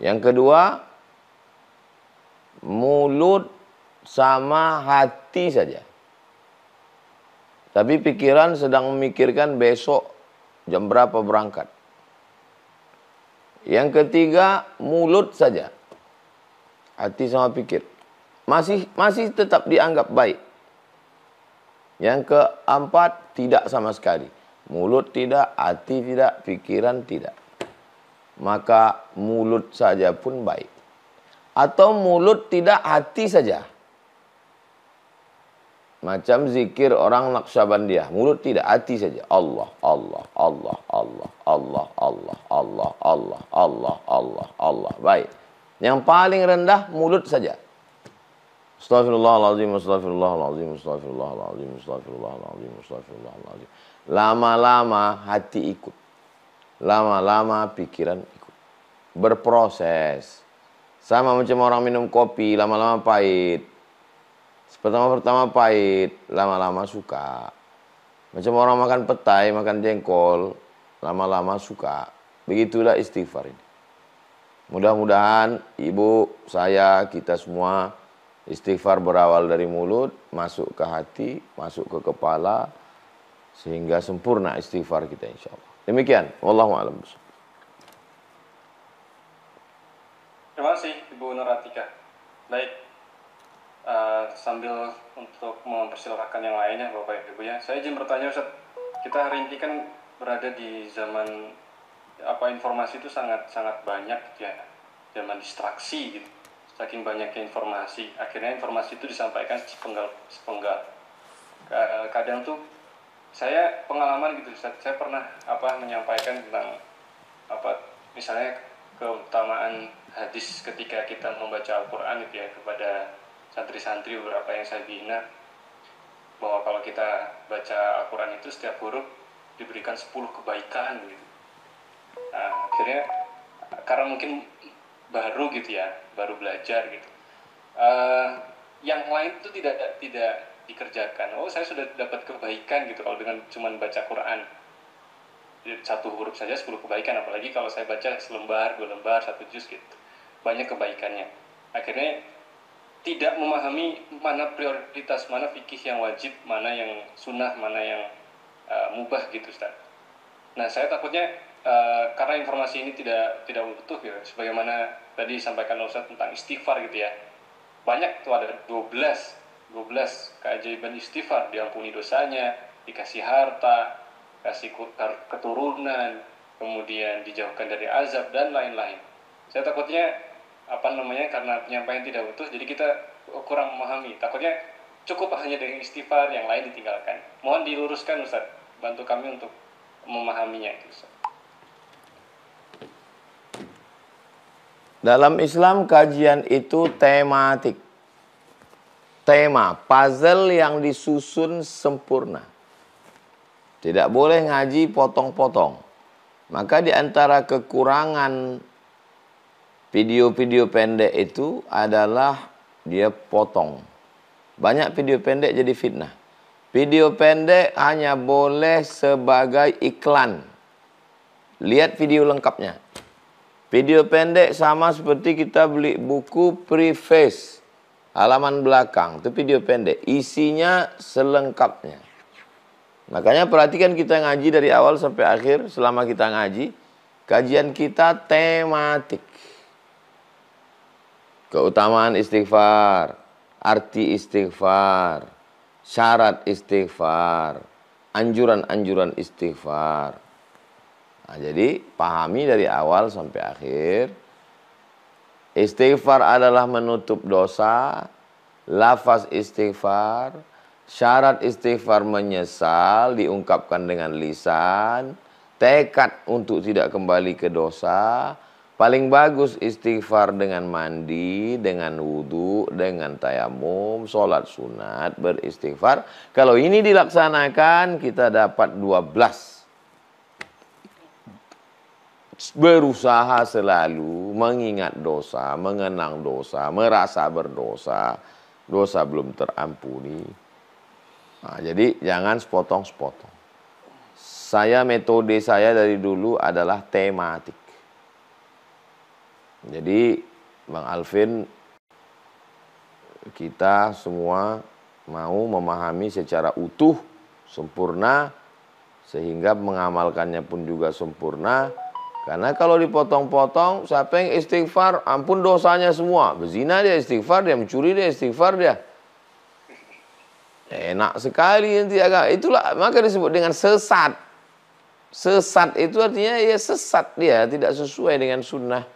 Yang kedua, mulut sama hati saja. Tapi pikiran sedang memikirkan besok jam berapa berangkat. Yang ketiga, mulut saja. Hati sama pikir. Masih tetap dianggap baik. Yang keempat, tidak sama sekali. Mulut tidak, hati tidak, pikiran tidak. Maka mulut saja pun baik. Atau mulut tidak, hati saja. Macam zikir orang Naqsyabandiyah. Mulut tidak, hati saja. Allah, Allah, Allah, Allah, Allah, Allah, Allah, Allah, Allah, Allah, Allah. Baik. Yang paling rendah, mulut saja. Astaghfirullahaladzim, astaghfirullahaladzim, astaghfirullahaladzim, astaghfirullahaladzim, astaghfirullahaladzim. Lama-lama hati ikut. Lama-lama pikiran ikut. Berproses. Sama macam orang minum kopi, lama-lama pahit. Pertama-pertama pahit, lama-lama suka. Macam orang makan petai, makan jengkol, lama-lama suka. Begitulah istighfar ini. Mudah-mudahan ibu, saya, kita semua istighfar berawal dari mulut, masuk ke hati, masuk ke kepala, sehingga sempurna istighfar kita insya Allah. Demikian, wallahu a'lam. Terima kasih Ibu Nuratika. Baik, sambil untuk mempersilahkan yang lainnya Bapak Ibu ya, saya izin bertanya Ustaz. Kita hari ini kan berada di zaman informasi itu sangat banyak gitu ya, zaman distraksi gitu. Saking banyaknya informasi, akhirnya informasi itu disampaikan sepenggal. Kadang tuh saya pengalaman gitu Ustaz, saya pernah menyampaikan tentang misalnya keutamaan hadis ketika kita membaca Al-Quran gitu ya, kepada santri-santri beberapa yang saya bina, bahwa kalau kita baca Al-Quran itu setiap huruf diberikan 10 kebaikan gitu. Nah, akhirnya karena mungkin baru gitu ya, baru belajar gitu, yang lain itu tidak dikerjakan. Oh, saya sudah dapat kebaikan gitu kalau dengan cuman baca Quran. Satu huruf saja 10 kebaikan, apalagi kalau saya baca selembar, 2 lembar, 1 juz gitu. Banyak kebaikannya. Akhirnya tidak memahami mana prioritas, mana fikih yang wajib, mana yang sunnah, mana yang mubah gitu Ustaz. Nah, saya takutnya karena informasi ini tidak utuh ya, sebagaimana tadi disampaikan Ustaz tentang istighfar gitu ya. Banyak tuh, ada 12 keajaiban istighfar, diampuni dosanya, dikasih harta, kasih keturunan, kemudian dijauhkan dari azab dan lain-lain. Saya takutnya karena penyampaian tidak utuh, jadi kita kurang memahami. Takutnya cukup hanya dengan istighfar, yang lain ditinggalkan. Mohon diluruskan Ustaz, bantu kami untuk memahaminya itu Ustaz. Dalam Islam kajian itu tematik. Tema, puzzle yang disusun sempurna. Tidak boleh ngaji potong-potong. Maka di antara kekurangan video-video pendek itu adalah dia potong. Banyak video pendek jadi fitnah. Video pendek hanya boleh sebagai iklan. Lihat video lengkapnya. Video pendek sama seperti kita beli buku preface. Halaman belakang, itu video pendek. Isinya selengkapnya. Makanya perhatikan kita ngaji dari awal sampai akhir. Selama kita ngaji, kajian kita tematik. Keutamaan istighfar, arti istighfar, syarat istighfar, anjuran-anjuran istighfar. Nah, jadi pahami dari awal sampai akhir. Istighfar adalah menutup dosa, lafaz istighfar, syarat istighfar menyesal, diungkapkan dengan lisan, tekad untuk tidak kembali ke dosa. Paling bagus istighfar dengan mandi, dengan wudu, dengan tayamum, sholat sunat, beristighfar. Kalau ini dilaksanakan, kita dapat 12. Berusaha selalu mengingat dosa, mengenang dosa, merasa berdosa, dosa belum terampuni. Nah, jadi jangan sepotong-sepotong. Metode saya dari dulu adalah tematik. Jadi Bang Alvin, kita semua mau memahami secara utuh, sempurna, sehingga mengamalkannya pun juga sempurna. Karena kalau dipotong-potong, siapa yang istighfar, ampun dosanya semua. Berzina dia istighfar, dia mencuri dia istighfar dia. Enak sekali nanti agak. Itulah maka disebut dengan sesat. Sesat itu artinya ya sesat dia, tidak sesuai dengan sunnah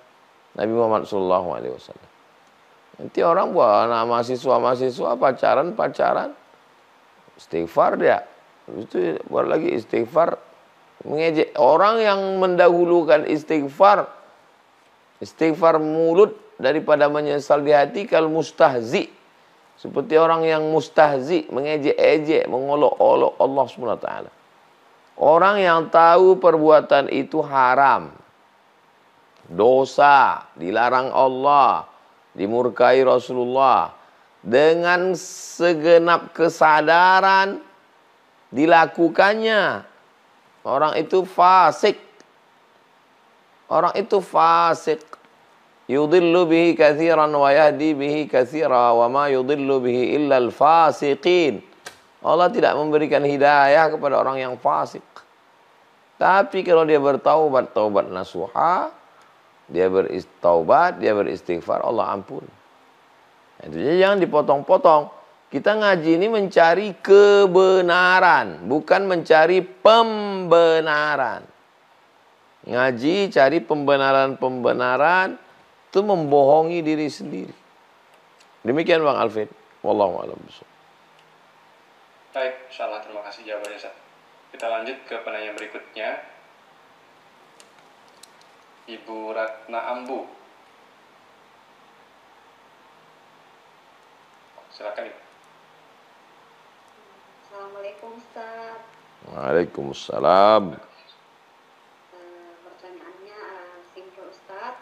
Nabi Muhammad SAW. Nanti orang buat anak mahasiswa pacaran, istighfar dia. Itu buat lagi istighfar, mengejek orang yang mendahulukan istighfar mulut daripada menyesal di hati, kal mustahzi. Seperti orang yang mustahzi, mengejek-ejek, mengolok-olok Allah SWT. Orang yang tahu perbuatan itu haram, dosa, dilarang Allah, dimurkai Rasulullah, dengan segenap kesadaran dilakukannya, orang itu fasik. Orang itu fasik. Yudillu bihi katsiran wa yahdi bihi katsira wa ma yudillu bihi illa al-fasiqin. Allah tidak memberikan hidayah kepada orang yang fasik. Tapi kalau dia bertaubat, taubat nasuha, dia beristaubat, dia beristighfar, Allah ampun. Itu jangan dipotong-potong. Kita ngaji ini mencari kebenaran, bukan mencari pembenaran. Ngaji cari pembenaran-pembenaran itu membohongi diri sendiri. Demikian Bang Alvin. Wallahu a'lam bishawab. Baik, insyaallah terima kasih jawabannya Ustaz. Kita lanjut ke penanya berikutnya. Ibu Ratna Ambu. Silakan Ibu. Assalamualaikum Ustaz. Waalaikumsalam. Pertanyaannya simpel Ustaz.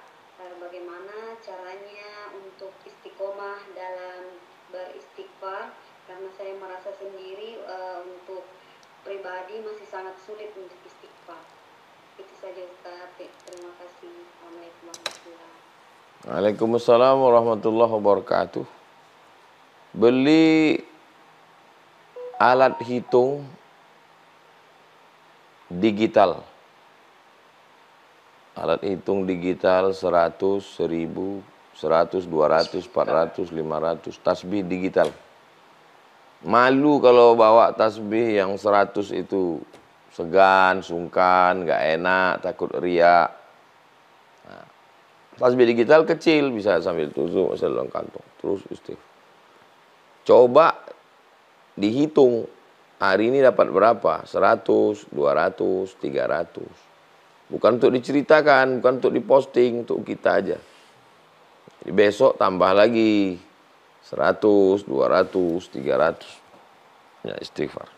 Bagaimana caranya untuk istiqomah dalam beristighfar? Karena saya merasa sendiri untuk pribadi masih sangat sulit untuk istighfar. Itu saja Ustaz. Terima kasih. Assalamualaikum warahmatullahi wabarakatuh. Waalaikumsalam warahmatullahi wabarakatuh. Beli alat hitung digital. Alat hitung digital 100, 1000, 100, 200, 400, 500. Tasbih digital. Malu kalau bawa tasbih yang 100 itu segan, sungkan, gak enak, takut riak. Nah, tasbih digital kecil, bisa sambil tusuk, dalam kantong. Terus istighfar. Coba dihitung, hari ini dapat berapa? 100, 200, 300. Bukan untuk diceritakan, bukan untuk diposting, untuk kita aja. Jadi besok tambah lagi 100, 200, 300. Ya, istighfar.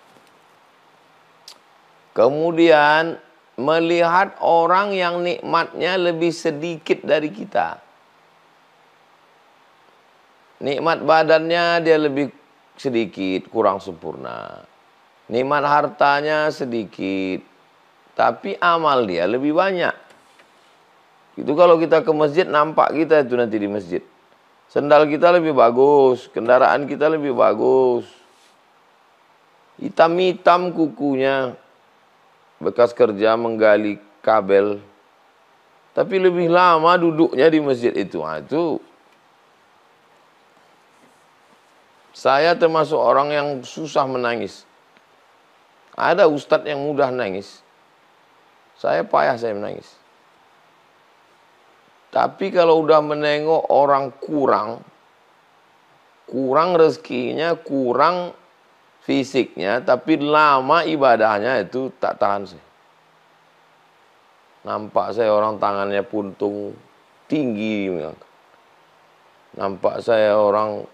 Kemudian melihat orang yang nikmatnya lebih sedikit dari kita. Nikmat badannya dia lebih sedikit, kurang sempurna. Nikmat hartanya sedikit, tapi amal dia lebih banyak. Itu kalau kita ke masjid, nampak kita itu nanti di masjid. Sendal kita lebih bagus, kendaraan kita lebih bagus. hitam-hitam kukunya, bekas kerja menggali kabel, tapi lebih lama duduknya di masjid itu. Nah, itu saya termasuk orang yang susah menangis. Ada ustadz yang mudah nangis, saya payah saya menangis. Tapi kalau udah menengok orang kurang rezekinya, kurang fisiknya, tapi lama ibadahnya, itu tak tahan saya. Nampak saya orang tangannya puntung tinggi, nampak saya orang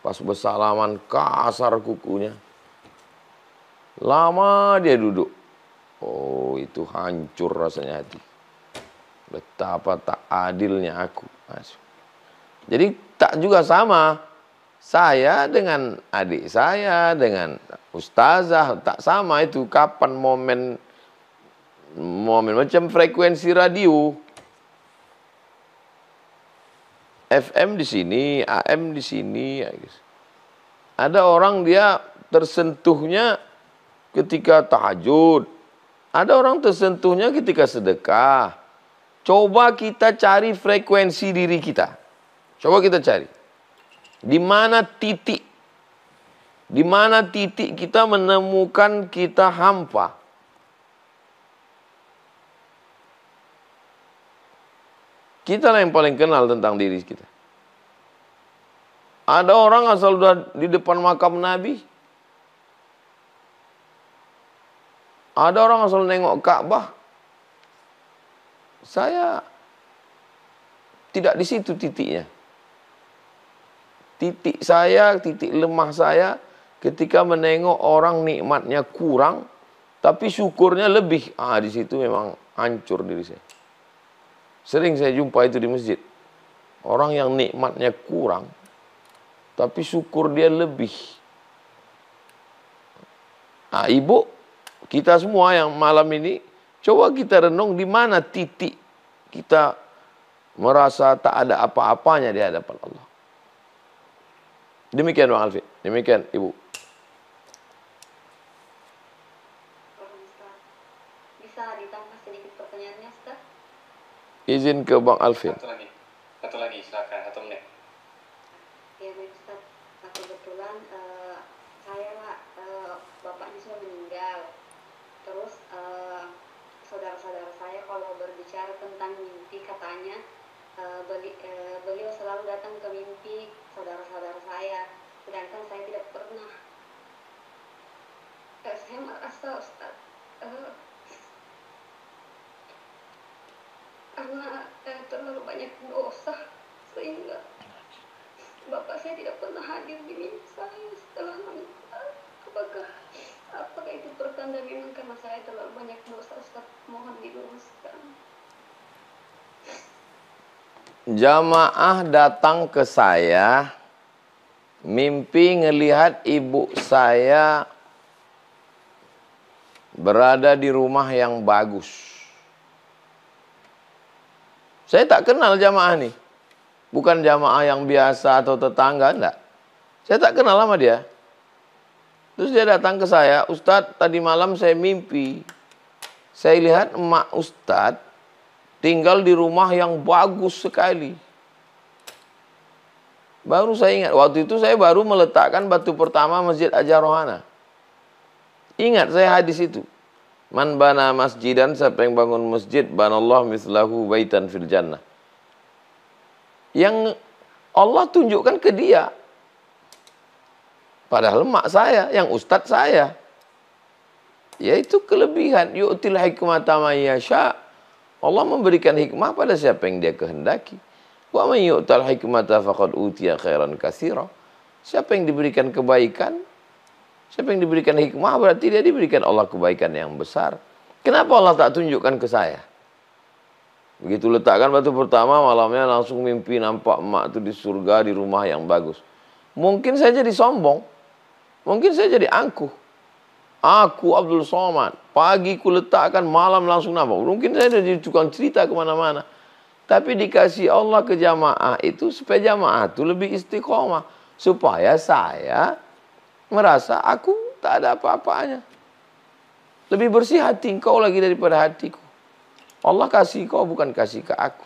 pas bersalaman kasar kukunya, lama dia duduk. Oh, itu hancur rasanya hati. Betapa tak adilnya aku. Jadi tak juga sama. Saya dengan adik saya, dengan ustazah, tak sama itu. Kapan momen macam frekuensi radio. FM di sini, AM di sini. Ada orang dia tersentuhnya ketika tahajud. Ada orang tersentuhnya ketika sedekah. Coba kita cari frekuensi diri kita. Coba kita cari. Di mana titik? Di mana titik kita menemukan kita hampa? Kita lah yang paling kenal tentang diri kita. Ada orang asal udah di depan makam Nabi. Ada orang asal nengok Ka'bah. Saya tidak di situ titiknya. Titik saya, titik lemah saya ketika menengok orang nikmatnya kurang, tapi syukurnya lebih. Di situ memang hancur diri saya. Sering saya jumpa itu di masjid. Orang yang nikmatnya kurang, tapi syukur dia lebih. Ibu, kita semua yang malam ini, coba kita renung di mana titik kita merasa tak ada apa-apanya di hadapan Allah. Demikian Bang Alfi, demikian Ibu. Bisa ditambah sedikit pertanyaannya, Ustaz? Izin ke Bang Alfi. Satu lagi, silakan, 1 menit. Ya, baik Ustaz. Kebetulan saya bapaknya sudah meninggal. Terus saudara-saudara saya kalau berbicara tentang mimpi, katanya beliau selalu datang ke mimpi saudara-saudara saya, sedangkan saya tidak pernah. Saya merasa, Ustaz, karena terlalu banyak dosa, sehingga bapak saya tidak pernah hadir di mimpi saya setelah meninggal. Apakah itu pertanda memang karena saya terlalu banyak dosa, Ustaz? Mohon diluruskan. Jamaah datang ke saya, mimpi ngelihat ibu saya berada di rumah yang bagus. Saya tak kenal jamaah nih. Bukan jamaah yang biasa atau tetangga, enggak. Saya tak kenal sama dia. Terus dia datang ke saya, Ustadz, tadi malam saya mimpi. Saya lihat emak Ustadz tinggal di rumah yang bagus sekali. Baru saya ingat, waktu itu saya baru meletakkan batu pertama Masjid Ajar Rohana. Ingat saya hadis itu. Man bana masjidan, siapa yang bangun masjid, banallahu mislahu baitan fil jannah. Yang Allah tunjukkan ke dia. Padahal mak saya, yang ustadz saya. Yaitu kelebihan. Yu'til hikmata man yasha. Allah memberikan hikmah pada siapa yang dia kehendaki. Wa man yu'tal hikmata faqad utiya khairan katsira. Siapa yang diberikan kebaikan, siapa yang diberikan hikmah, berarti dia diberikan Allah kebaikan yang besar. Kenapa Allah tak tunjukkan ke saya? Begitu letakkan batu pertama, malamnya langsung mimpi nampak emak itu di surga, di rumah yang bagus. Mungkin saya jadi sombong. Mungkin saya jadi angkuh. Aku Abdul Somad, pagi ku letakkan, malam langsung nampak. Mungkin saya jadi tukang cerita kemana-mana. Tapi dikasih Allah ke jamaah itu supaya jamaah itu lebih istiqomah. Supaya saya merasa aku tak ada apa-apanya. Lebih bersih hati engkau lagi daripada hatiku. Allah kasih kau, bukan kasih ke aku.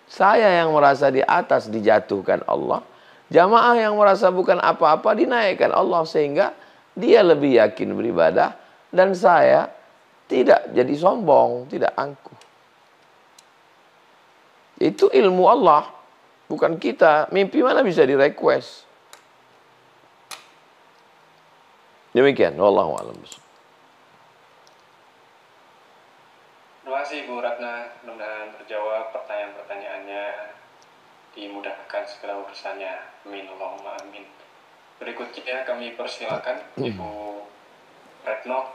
Saya yang merasa di atas dijatuhkan Allah. Jamaah yang merasa bukan apa-apa dinaikkan Allah. Sehingga dia lebih yakin beribadah. Dan saya tidak jadi sombong, tidak angkuh. Itu ilmu Allah, bukan kita. Mimpi mana bisa di-request. Demikian, wallahu a'lam. Terima kasih Bu Ratna, mudah-mudahan terjawab pertanyaan-pertanyaannya, dimudahkan segala urusannya. Amin, Allahumma amin. Berikutnya kami persilakan Ibu Retno.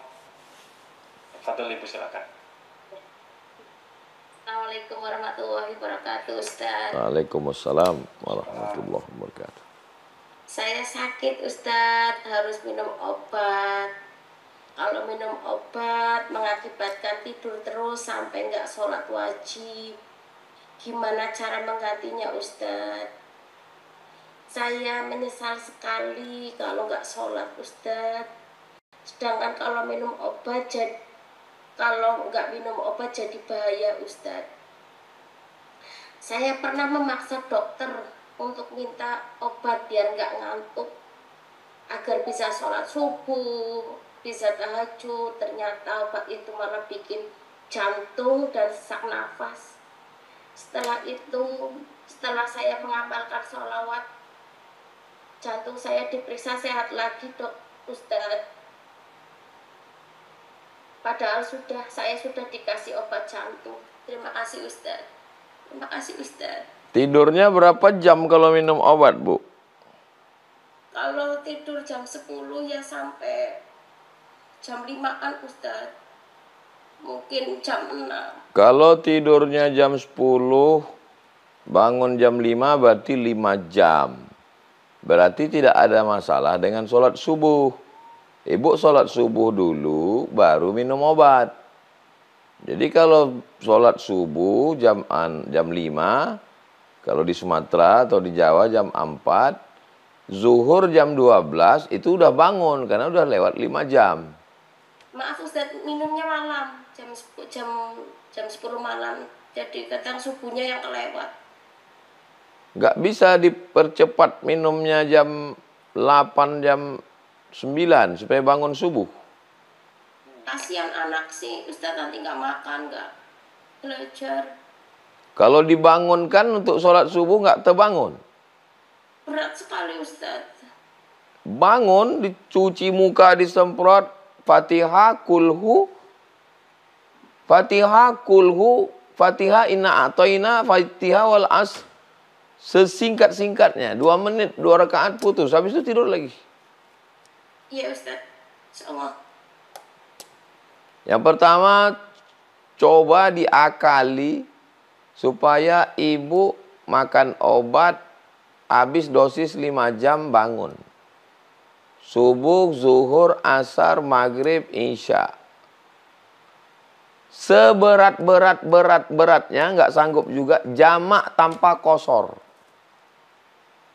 Fadil, Ibu silakan. Assalamualaikum warahmatullahi wabarakatuh, Ustaz. Waalaikumsalam warahmatullahi wabarakatuh. Saya sakit, Ustaz, harus minum obat. Kalau minum obat mengakibatkan tidur terus sampai nggak sholat wajib. Gimana cara menggantinya, Ustaz? Saya menyesal sekali kalau nggak sholat, Ustaz. Sedangkan kalau minum obat kalau nggak minum obat jadi bahaya, Ustadz. Saya pernah memaksa dokter untuk minta obat biar nggak ngantuk, agar bisa sholat subuh, bisa tahajud. Ternyata obat itu malah bikin jantung dan sesak nafas. Setelah itu, setelah saya mengamalkan sholawat, jantung saya diperiksa sehat lagi, Ustadz. Padahal saya sudah dikasih obat jantung. Terima kasih, Ustaz. Terima kasih, Ustaz. Tidurnya berapa jam kalau minum obat, Bu? Kalau tidur jam 10 ya sampai jam 5-an, Ustaz. Mungkin jam 6. Kalau tidurnya jam 10, bangun jam 5 berarti 5 jam. Berarti tidak ada masalah dengan sholat subuh. Ibu sholat subuh dulu, baru minum obat. Jadi kalau sholat subuh jam 5, kalau di Sumatera atau di Jawa jam 4, zuhur jam 12, itu udah bangun, karena udah lewat 5 jam. Maaf Ustaz, minumnya malam, jam 10 malam. Jadi kadang subuhnya yang kelewat. Nggak bisa dipercepat minumnya jam 8, jam 9 supaya bangun subuh. Kasihan anak sih, Ustaz, nanti nggak makan, nggak belajar. Kalau dibangunkan untuk sholat subuh nggak terbangun. Berat sekali, Ustaz. Bangun, dicuci muka, disemprot, Fatihah, kulhu, Fatihah inna atoina, Fatihah wal as. Sesingkat-singkatnya, 2 menit, 2 rakaat putus, habis itu tidur lagi. Iya Ustaz, insyaallah. Yang pertama, coba diakali supaya ibu makan obat habis dosis 5 jam bangun. Subuh, zuhur, asar, maghrib, isya. Seberat-beratnya nggak sanggup juga jamak tanpa kosor.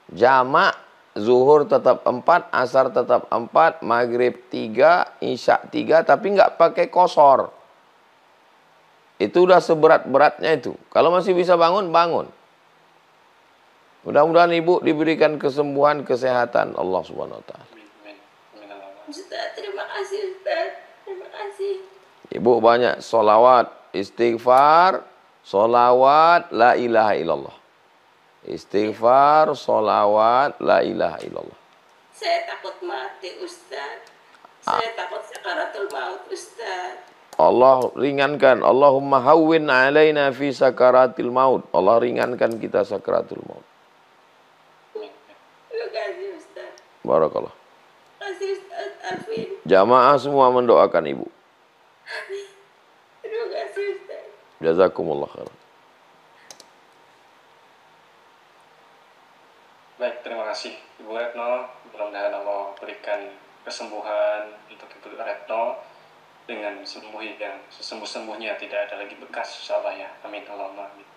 Jamak, zuhur tetap 4, asar tetap 4, maghrib 3, isya 3, tapi nggak pakai kosor. Itu udah seberat-beratnya itu. Kalau masih bisa bangun, bangun. Mudah-mudahan ibu diberikan kesembuhan, kesehatan Allah Subhanahu wa taala. Ustaz, terima kasih Ustaz. Terima kasih. Ibu banyak sholawat, istighfar, sholawat, la ilaha illallah. Istighfar, sholawat, la ilaha illallah. Saya takut mati, Ustaz. Saya takut sakaratul maut, Ustaz. Allah ringankan. Allahumma hawwin alaina fi sakaratil maut. Allah ringankan kita sakaratul maut. Terima kasih, Ustaz. Barakallah. Terima kasih, Ustaz Alvin. Jamaah semua mendoakan ibu. Amin. Terima kasih, Ustaz. Jazakumullah khairan. Baik, terima kasih Ibu Retno. Mudah-mudahan Allah berikan kesembuhan untuk Ibu Retno dengan sembuh yang sesembuh-sembuhnya, tidak ada lagi bekas insyaallah ya. Amin Allahumma amin.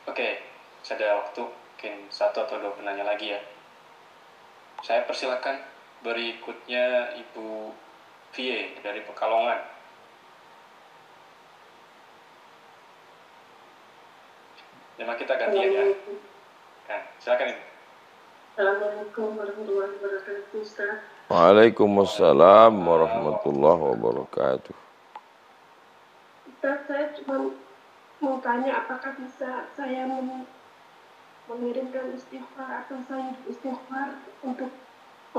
Oke, saya ada waktu mungkin 1 atau 2 penanya lagi ya. Saya persilakan Berikutnya Ibu Vie dari Pekalongan. Memang kita gantian ya. Nah, silakan Ibu. Assalamualaikum warahmatullahi wabarakatuh, Ustaz. Waalaikumsalam warahmatullahi wabarakatuh. Ustaz, saya cuma mau tanya apakah bisa saya mengirimkan istighfar atau saya istighfar untuk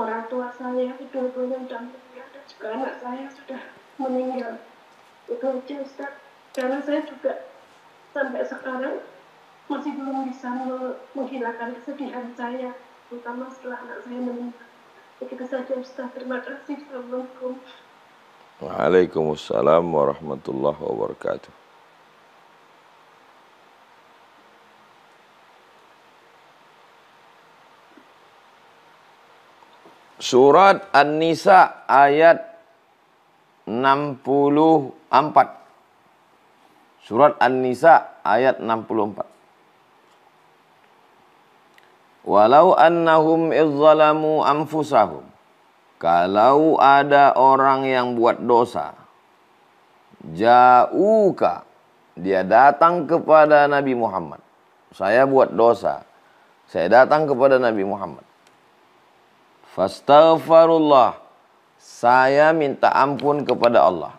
orang tua saya, kedua-duanya sudah meninggal, dan juga anak saya sudah meninggal. Itu aja Ustaz. Karena saya juga sampai sekarang masih belum bisa menghilangkan kesedihan saya, terutama setelah anak saya meninggal. Begitu saja Ustaz. Terima kasih. Assalamualaikum. Waalaikumsalam warahmatullahi wabarakatuh. Surat An-Nisa ayat 64. Surat An-Nisa ayat 64. Walau annahum izzalamu anfusahum. Kalau ada orang yang buat dosa, ja'uka, dia datang kepada Nabi Muhammad. Saya buat dosa, saya datang kepada Nabi Muhammad. Fastaghfirullah, saya minta ampun kepada Allah.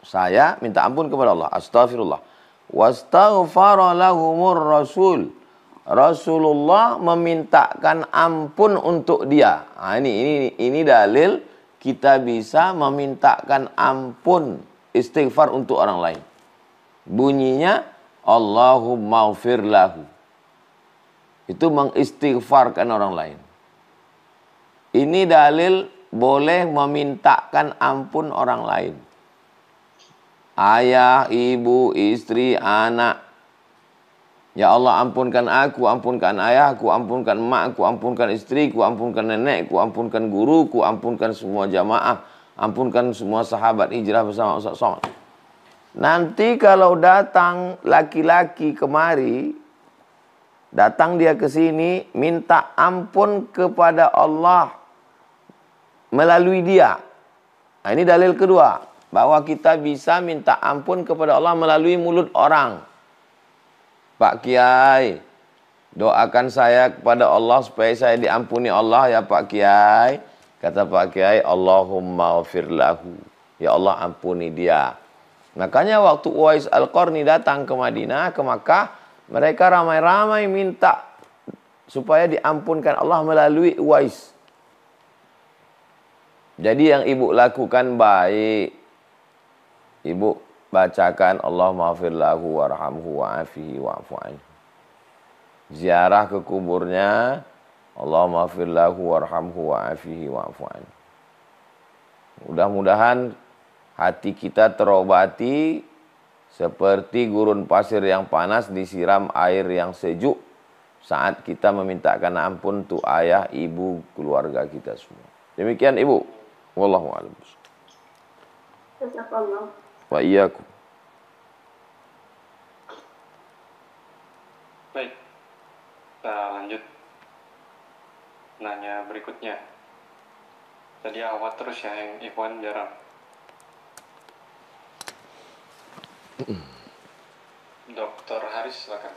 Saya minta ampun kepada Allah. Astaghfirullah. Wastaghfara lahumur rasul. Rasulullah memintakan ampun untuk dia. Nah, ini dalil kita bisa memintakan ampun, istighfar untuk orang lain. Bunyinya Allahumma ghfir lahu. Itu mengistighfarkan orang lain. Ini dalil boleh memintakan ampun orang lain. Ayah, ibu, istri, anak. Ya Allah, ampunkan aku, ampunkan ayahku, ampunkan emakku, ampunkan istriku, ampunkan nenekku, ampunkan guruku, ampunkan semua jamaah, ampunkan semua sahabat hijrah bersama Ustaz Somad. Nanti kalau datang laki-laki kemari, datang dia ke sini, minta ampun kepada Allah melalui dia. Nah, ini dalil kedua, bahwa kita bisa minta ampun kepada Allah melalui mulut orang. Pak Kiai, doakan saya kepada Allah supaya saya diampuni Allah ya Pak Kiai. Kata Pak Kiai, Allahumma ghafir lahu. Ya Allah, ampuni dia. Makanya waktu Uwais Al-Qarni datang ke Madinah, ke Makkah, mereka ramai-ramai minta supaya diampunkan Allah melalui Uwais. Jadi yang ibu lakukan baik. Ibu bacakan Allahumma ghafir lahu warhamhu wa'afihi wa'fu anhu. Ziarah ke kuburnya, Allahumma ghafir lahu warhamhu wa'afihi wa'fu anhu. Mudah-mudahan hati kita terobati seperti gurun pasir yang panas disiram air yang sejuk saat kita memintakan ampun untuk ayah, ibu, keluarga kita semua. Demikian ibu. Wallahu a'lam. Jazakallah. Wa iyyakum. Baik, kita lanjut nanya berikutnya. Tadi awal terus ya, yang Ikhwan jarang. Dr. Haris, silakan.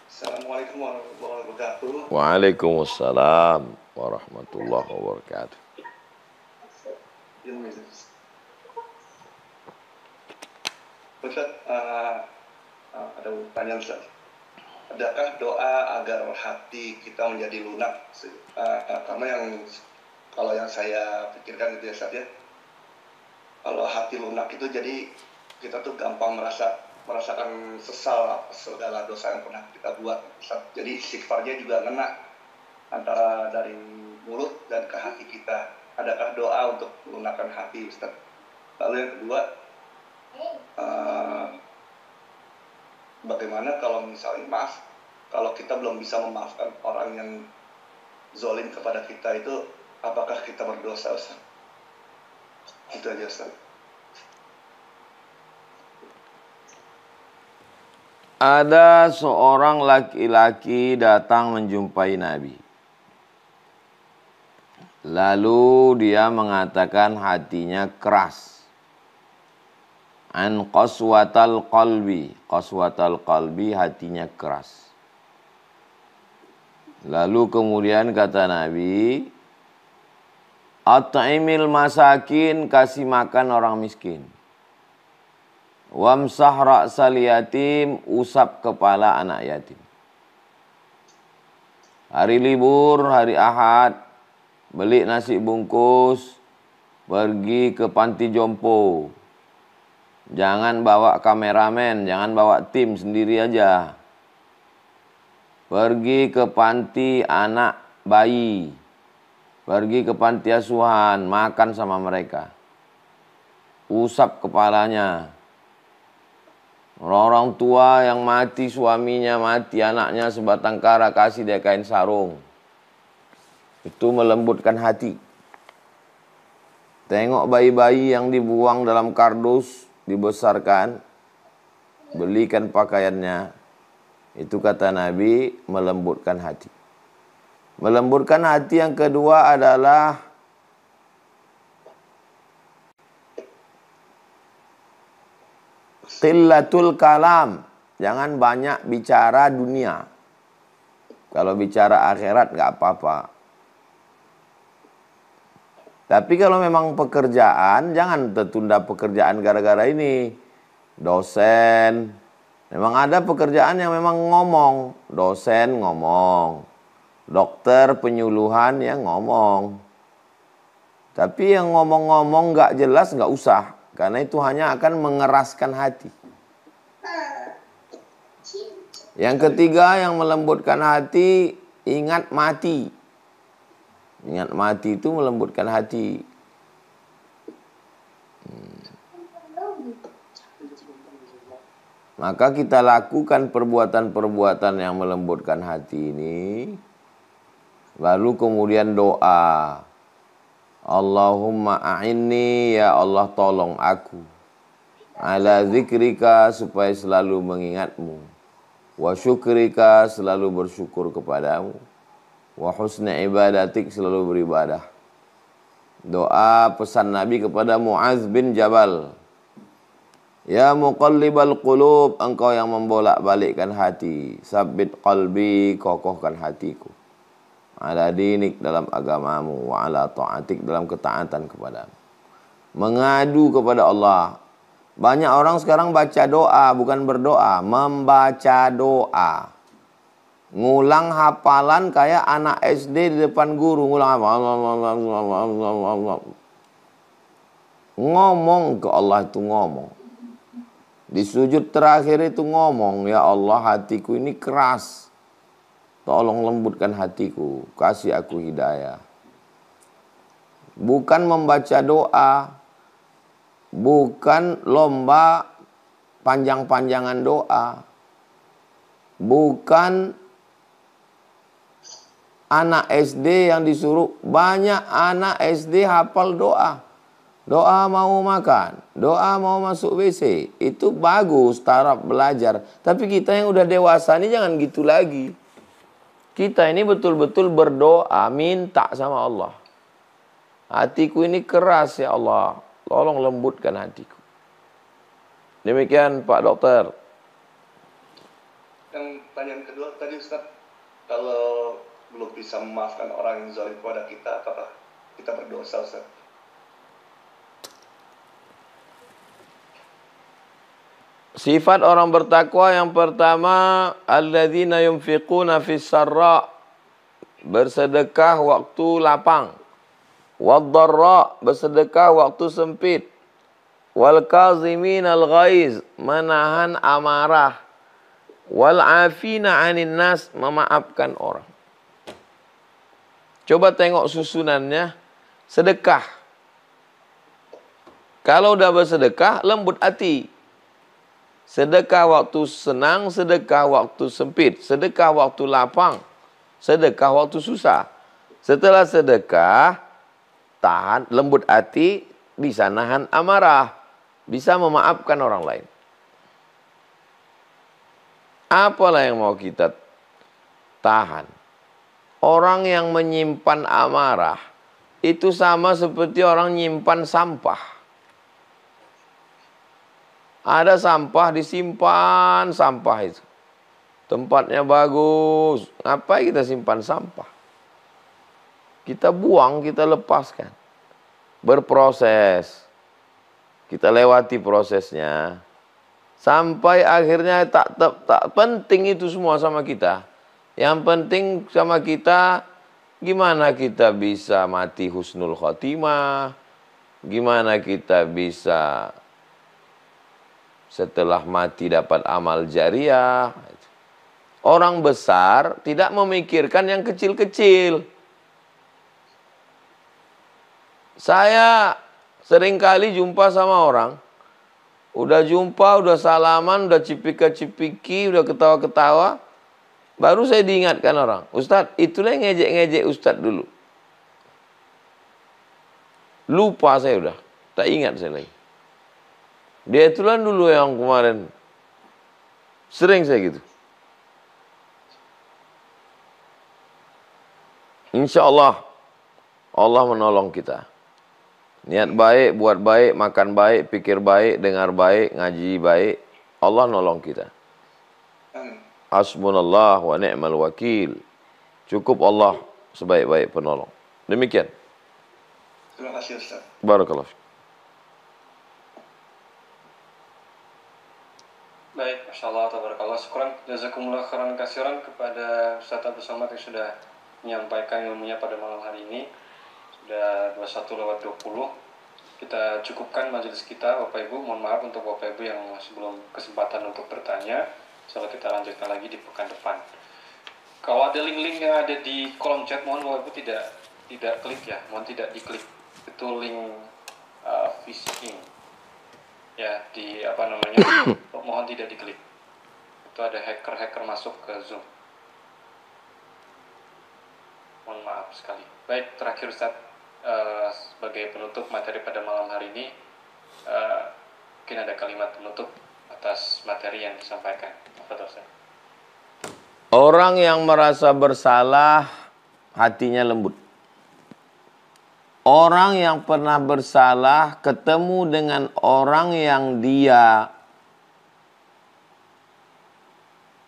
Assalamualaikum warahmatullahi wabarakatuh. Waalaikumsalam warahmatullahi wabarakatuh. Ustaz, ada pertanyaan Ustaz. Adakah doa agar hati kita menjadi lunak? Karena kalau yang saya pikirkan itu ya Ustaz ya, kalau hati lunak itu jadi kita tuh gampang merasakan sesal segala dosa yang pernah kita buat Ustaz. Jadi istighfarnya juga ngena antara dari mulut dan ke hati kita. Adakah doa untuk melunakkan hati Ustaz? Lalu yang kedua, bagaimana kalau misalnya kalau kita belum bisa memaafkan orang yang zolim kepada kita itu, apakah kita berdosa Ustaz? Itu aja Ustaz. Ada seorang laki-laki datang menjumpai Nabi. Lalu dia mengatakan hatinya keras. An qaswatal qalbi. Qaswatal qalbi, hatinya keras. Lalu kemudian kata Nabi, at'imil masakin, kasih makan orang miskin. Wamsah ra'sal yatim, usap kepala anak yatim. Hari libur, hari Ahad, beli nasi bungkus, pergi ke panti jompo. Jangan bawa kameramen, jangan bawa tim, sendiri aja. Pergi ke panti anak bayi. Pergi ke panti asuhan, makan sama mereka. Usap kepalanya. Orang tua yang mati, suaminya mati, anaknya sebatang kara, kasih dia kain sarung. Itu melembutkan hati. Tengok bayi-bayi yang dibuang dalam kardus, dibesarkan, belikan pakaiannya. Itu kata Nabi, melembutkan hati. Melembutkan hati yang kedua adalah qillatul kalam. Jangan banyak bicara dunia. Kalau bicara akhirat nggak apa-apa. Tapi kalau memang pekerjaan, jangan tertunda pekerjaan gara-gara ini. Dosen. Memang ada pekerjaan yang memang ngomong. Dosen ngomong. Dokter penyuluhan yang ngomong. Tapi yang ngomong-ngomong nggak jelas nggak usah. Karena itu hanya akan mengeraskan hati. Yang ketiga yang melembutkan hati, ingat mati. Ingat mati itu melembutkan hati. Maka kita lakukan perbuatan-perbuatan yang melembutkan hati ini. Lalu kemudian doa. Allahumma a'inni, ya Allah tolong aku. Ala zikrika, supaya selalu mengingatmu. Wa syukrika, selalu bersyukur kepadamu. Wa husni ibadatik, selalu beribadah. Doa pesan Nabi kepada Mu'adz bin Jabal. Ya muqallibal qulub, engkau yang membolak-balikkan hati. Sabbit qalbi, kokohkan hatiku. Ala dinik, dalam agamamu. Wa ala ta'atik, dalam ketaatan kepadamu. Mengadu kepada Allah. Banyak orang sekarang baca doa, bukan berdoa. Membaca doa. Ngulang hafalan kayak anak SD di depan guru. Ngulang hafalan. Ngomong ke Allah itu ngomong. Di sujud terakhir itu ngomong, ya Allah hatiku ini keras. Tolong lembutkan hatiku, kasih aku hidayah. Bukan membaca doa, bukan lomba panjang-panjangan doa, bukan anak SD yang disuruh. Banyak anak SD hafal doa. Doa mau makan, doa mau masuk WC, itu bagus, taraf belajar. Tapi kita yang udah dewasa ini jangan gitu lagi. Kita ini betul-betul berdoa, minta sama Allah. Hatiku ini keras ya Allah, tolong lembutkan hatiku. Demikian Pak Dokter. Yang pertanyaan kedua tadi Ustaz, kalau belum bisa memaafkan orang yang zalim kepada kita, apakah kita berdosa Ustaz? Sifat orang bertakwa yang pertama, alladzina yunfiquna fis sarra, bersedekah waktu lapang. Wad-dharra, bersedekah waktu sempit. Wal kaziminal ghaiz, menahan amarah. Wal afina 'anil nas, memaafkan orang. Coba tengok susunannya, sedekah. Kalau udah bersedekah, lembut hati. Sedekah waktu senang, sedekah waktu sempit, sedekah waktu lapang, sedekah waktu susah. Setelah sedekah, tahan, lembut hati, bisa nahan amarah, bisa memaafkan orang lain. Apalah yang mau kita tahan? Orang yang menyimpan amarah, itu sama seperti orang nyimpan sampah. Ada sampah disimpan, sampah itu. Tempatnya bagus. Ngapain kita simpan sampah? Kita buang, kita lepaskan. Berproses. Kita lewati prosesnya. Sampai akhirnya tak penting itu semua sama kita. Yang penting sama kita, gimana kita bisa mati husnul khotimah, gimana kita bisa setelah mati dapat amal jariah. Orang besar tidak memikirkan yang kecil-kecil. Saya seringkali jumpa sama orang, udah jumpa, udah salaman, udah cipika-cipiki, udah ketawa-ketawa, baru saya diingatkan orang, Ustadz, itulah yang ngejek-ngejek Ustadz dulu. Lupa saya udah, tak ingat saya lagi. Dia itulah dulu yang kemarin. Sering saya gitu. Insya Allah, Allah menolong kita. Niat baik, buat baik, makan baik, pikir baik, dengar baik, ngaji baik. Allah nolong kita. Hasbunallah wa ni'mal wakil. Cukup Allah sebaik-baik penolong. Demikian. Terima kasih Ustaz. Barakallah. Baik, Masya Allah, tabarakallah. Syukran, jazakumullah khairan kasiran kepada Ustaz Abdul Somad yang sudah menyampaikan ilmunya pada malam hari ini. Sudah 21:20. Kita cukupkan majelis kita, Bapak Ibu. Mohon maaf untuk Bapak Ibu yang masih belum kesempatan untuk bertanya. Insyaallah kita lanjutkan lagi di pekan depan. Kalau ada link-link yang ada di kolom chat, mohon Bapak Ibu tidak klik ya, mohon tidak diklik. Itu link phishing. Ya, di apa namanya? Mohon tidak diklik. Itu ada hacker masuk ke Zoom. Mohon maaf sekali. Baik, terakhir Ustaz, sebagai penutup materi pada malam hari ini, mungkin ada kalimat penutup atas materi yang disampaikan. Apa Ustaz? Orang yang merasa bersalah, hatinya lembut. Orang yang pernah bersalah, ketemu dengan orang yang dia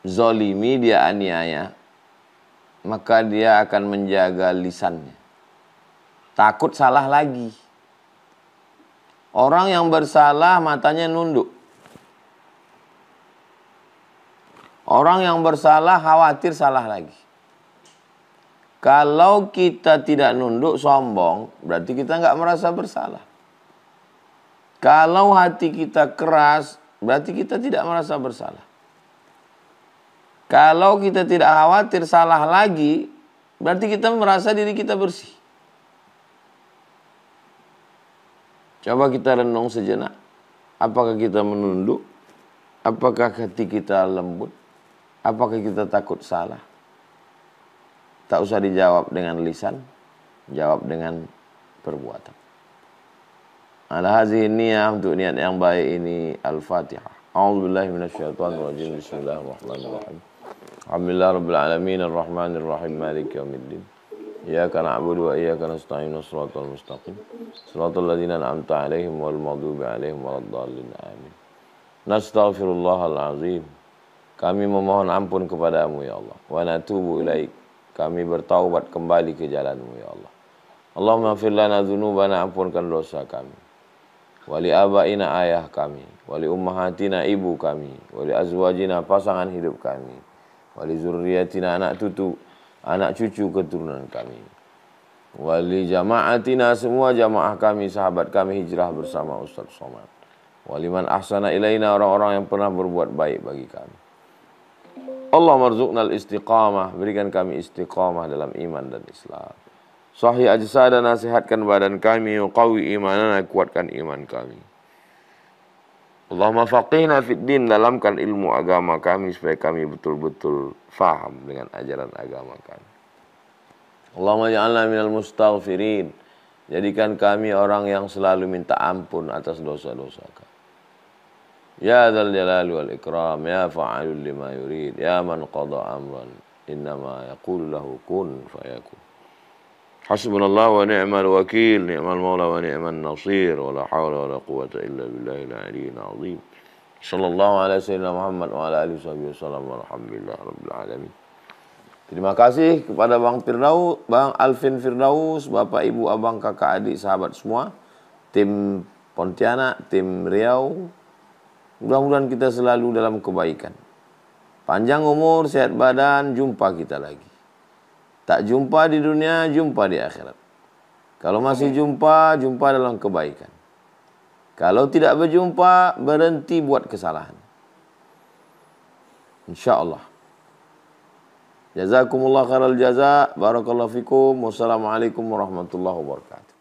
zolimi, dia aniaya, maka dia akan menjaga lisannya. Takut salah lagi. Orang yang bersalah matanya nunduk. Orang yang bersalah khawatir salah lagi. Kalau kita tidak nunduk, sombong, berarti kita nggak merasa bersalah. Kalau hati kita keras, berarti kita tidak merasa bersalah. Kalau kita tidak khawatir salah lagi, berarti kita merasa diri kita bersih. Coba kita renung sejenak. Apakah kita menunduk? Apakah hati kita lembut? Apakah kita takut salah? Tak usah dijawab dengan lisan, jawab dengan perbuatan. Ala hazihi niyah, untuk niat yang baik ini, Al-Fatihah. A'udzubillahi minasyaitonirrajim. Bismillahirrahmanirrahim. Alhamdulillah rabbil alamin arrahmanir rahim maliki yaumiddin. Iyyaka na'budu wa iyyaka nasta'in shiratal mustaqim. Shiratal ladzina an'amta 'alaihim wal maghdubi 'alaihim waladdallin. Amin. Nastaghfirullahal azim. Kami memohon ampun kepadamu ya Allah. Wa natubu ilaik. Kami bertaubat kembali ke jalanmu ya Allah. Allahumma ighfir lana dzunubana, ampunkan dosa kami. Wali abaina, ayah kami. Wali ummahatina, ibu kami. Wali azwajina, pasangan hidup kami. Wali zurriyatina, anak cucu keturunan kami. Wali jama'atina, semua jamaah kami, sahabat kami hijrah bersama Ustaz Somad. Wali man ahsana ilaina, orang-orang yang pernah berbuat baik bagi kami. Allah marzuqnal istiqamah, berikan kami istiqamah dalam iman dan Islam. Sahih ajsadana, sehatkan badan kami, qawi imanana, kuatkan iman kami. Allahumma faqihna fid din, dalamkan ilmu agama kami supaya kami betul-betul faham dengan ajaran agama kami. Allahumma ja'alna minal mustaghfirin, jadikan kami orang yang selalu minta ampun atas dosa-dosa kami. Ya dzal jalali wal ikram, ya fa'alul lima yurid, ya man qada amran, innama yaqulu lahu kun fayakun. Hasbunallah wa ni'mal wakil, ni'mal maula wa ni'man nasir, wa la hawla wa la quwata illa billahil aliyyil azim. Sallallahu ala sayyidina Muhammad wa ala alihi wasallam, walhamdulillah rabbil alamin. Terima kasih kepada Bang Firdaus, Bang Alvin Firdaus, Bapak Ibu, Abang, Kakak, Adik, sahabat semua, tim Pontianak, tim Riau. Mudah-mudahan kita selalu dalam kebaikan. Panjang umur, sehat badan, jumpa kita lagi. Tak jumpa di dunia, jumpa di akhirat. Kalau masih jumpa, jumpa dalam kebaikan. Kalau tidak berjumpa, berhenti buat kesalahan. InsyaAllah. Jazakumullah khairal jaza. Barakallahu fikum. Wassalamualaikum warahmatullahi wabarakatuh.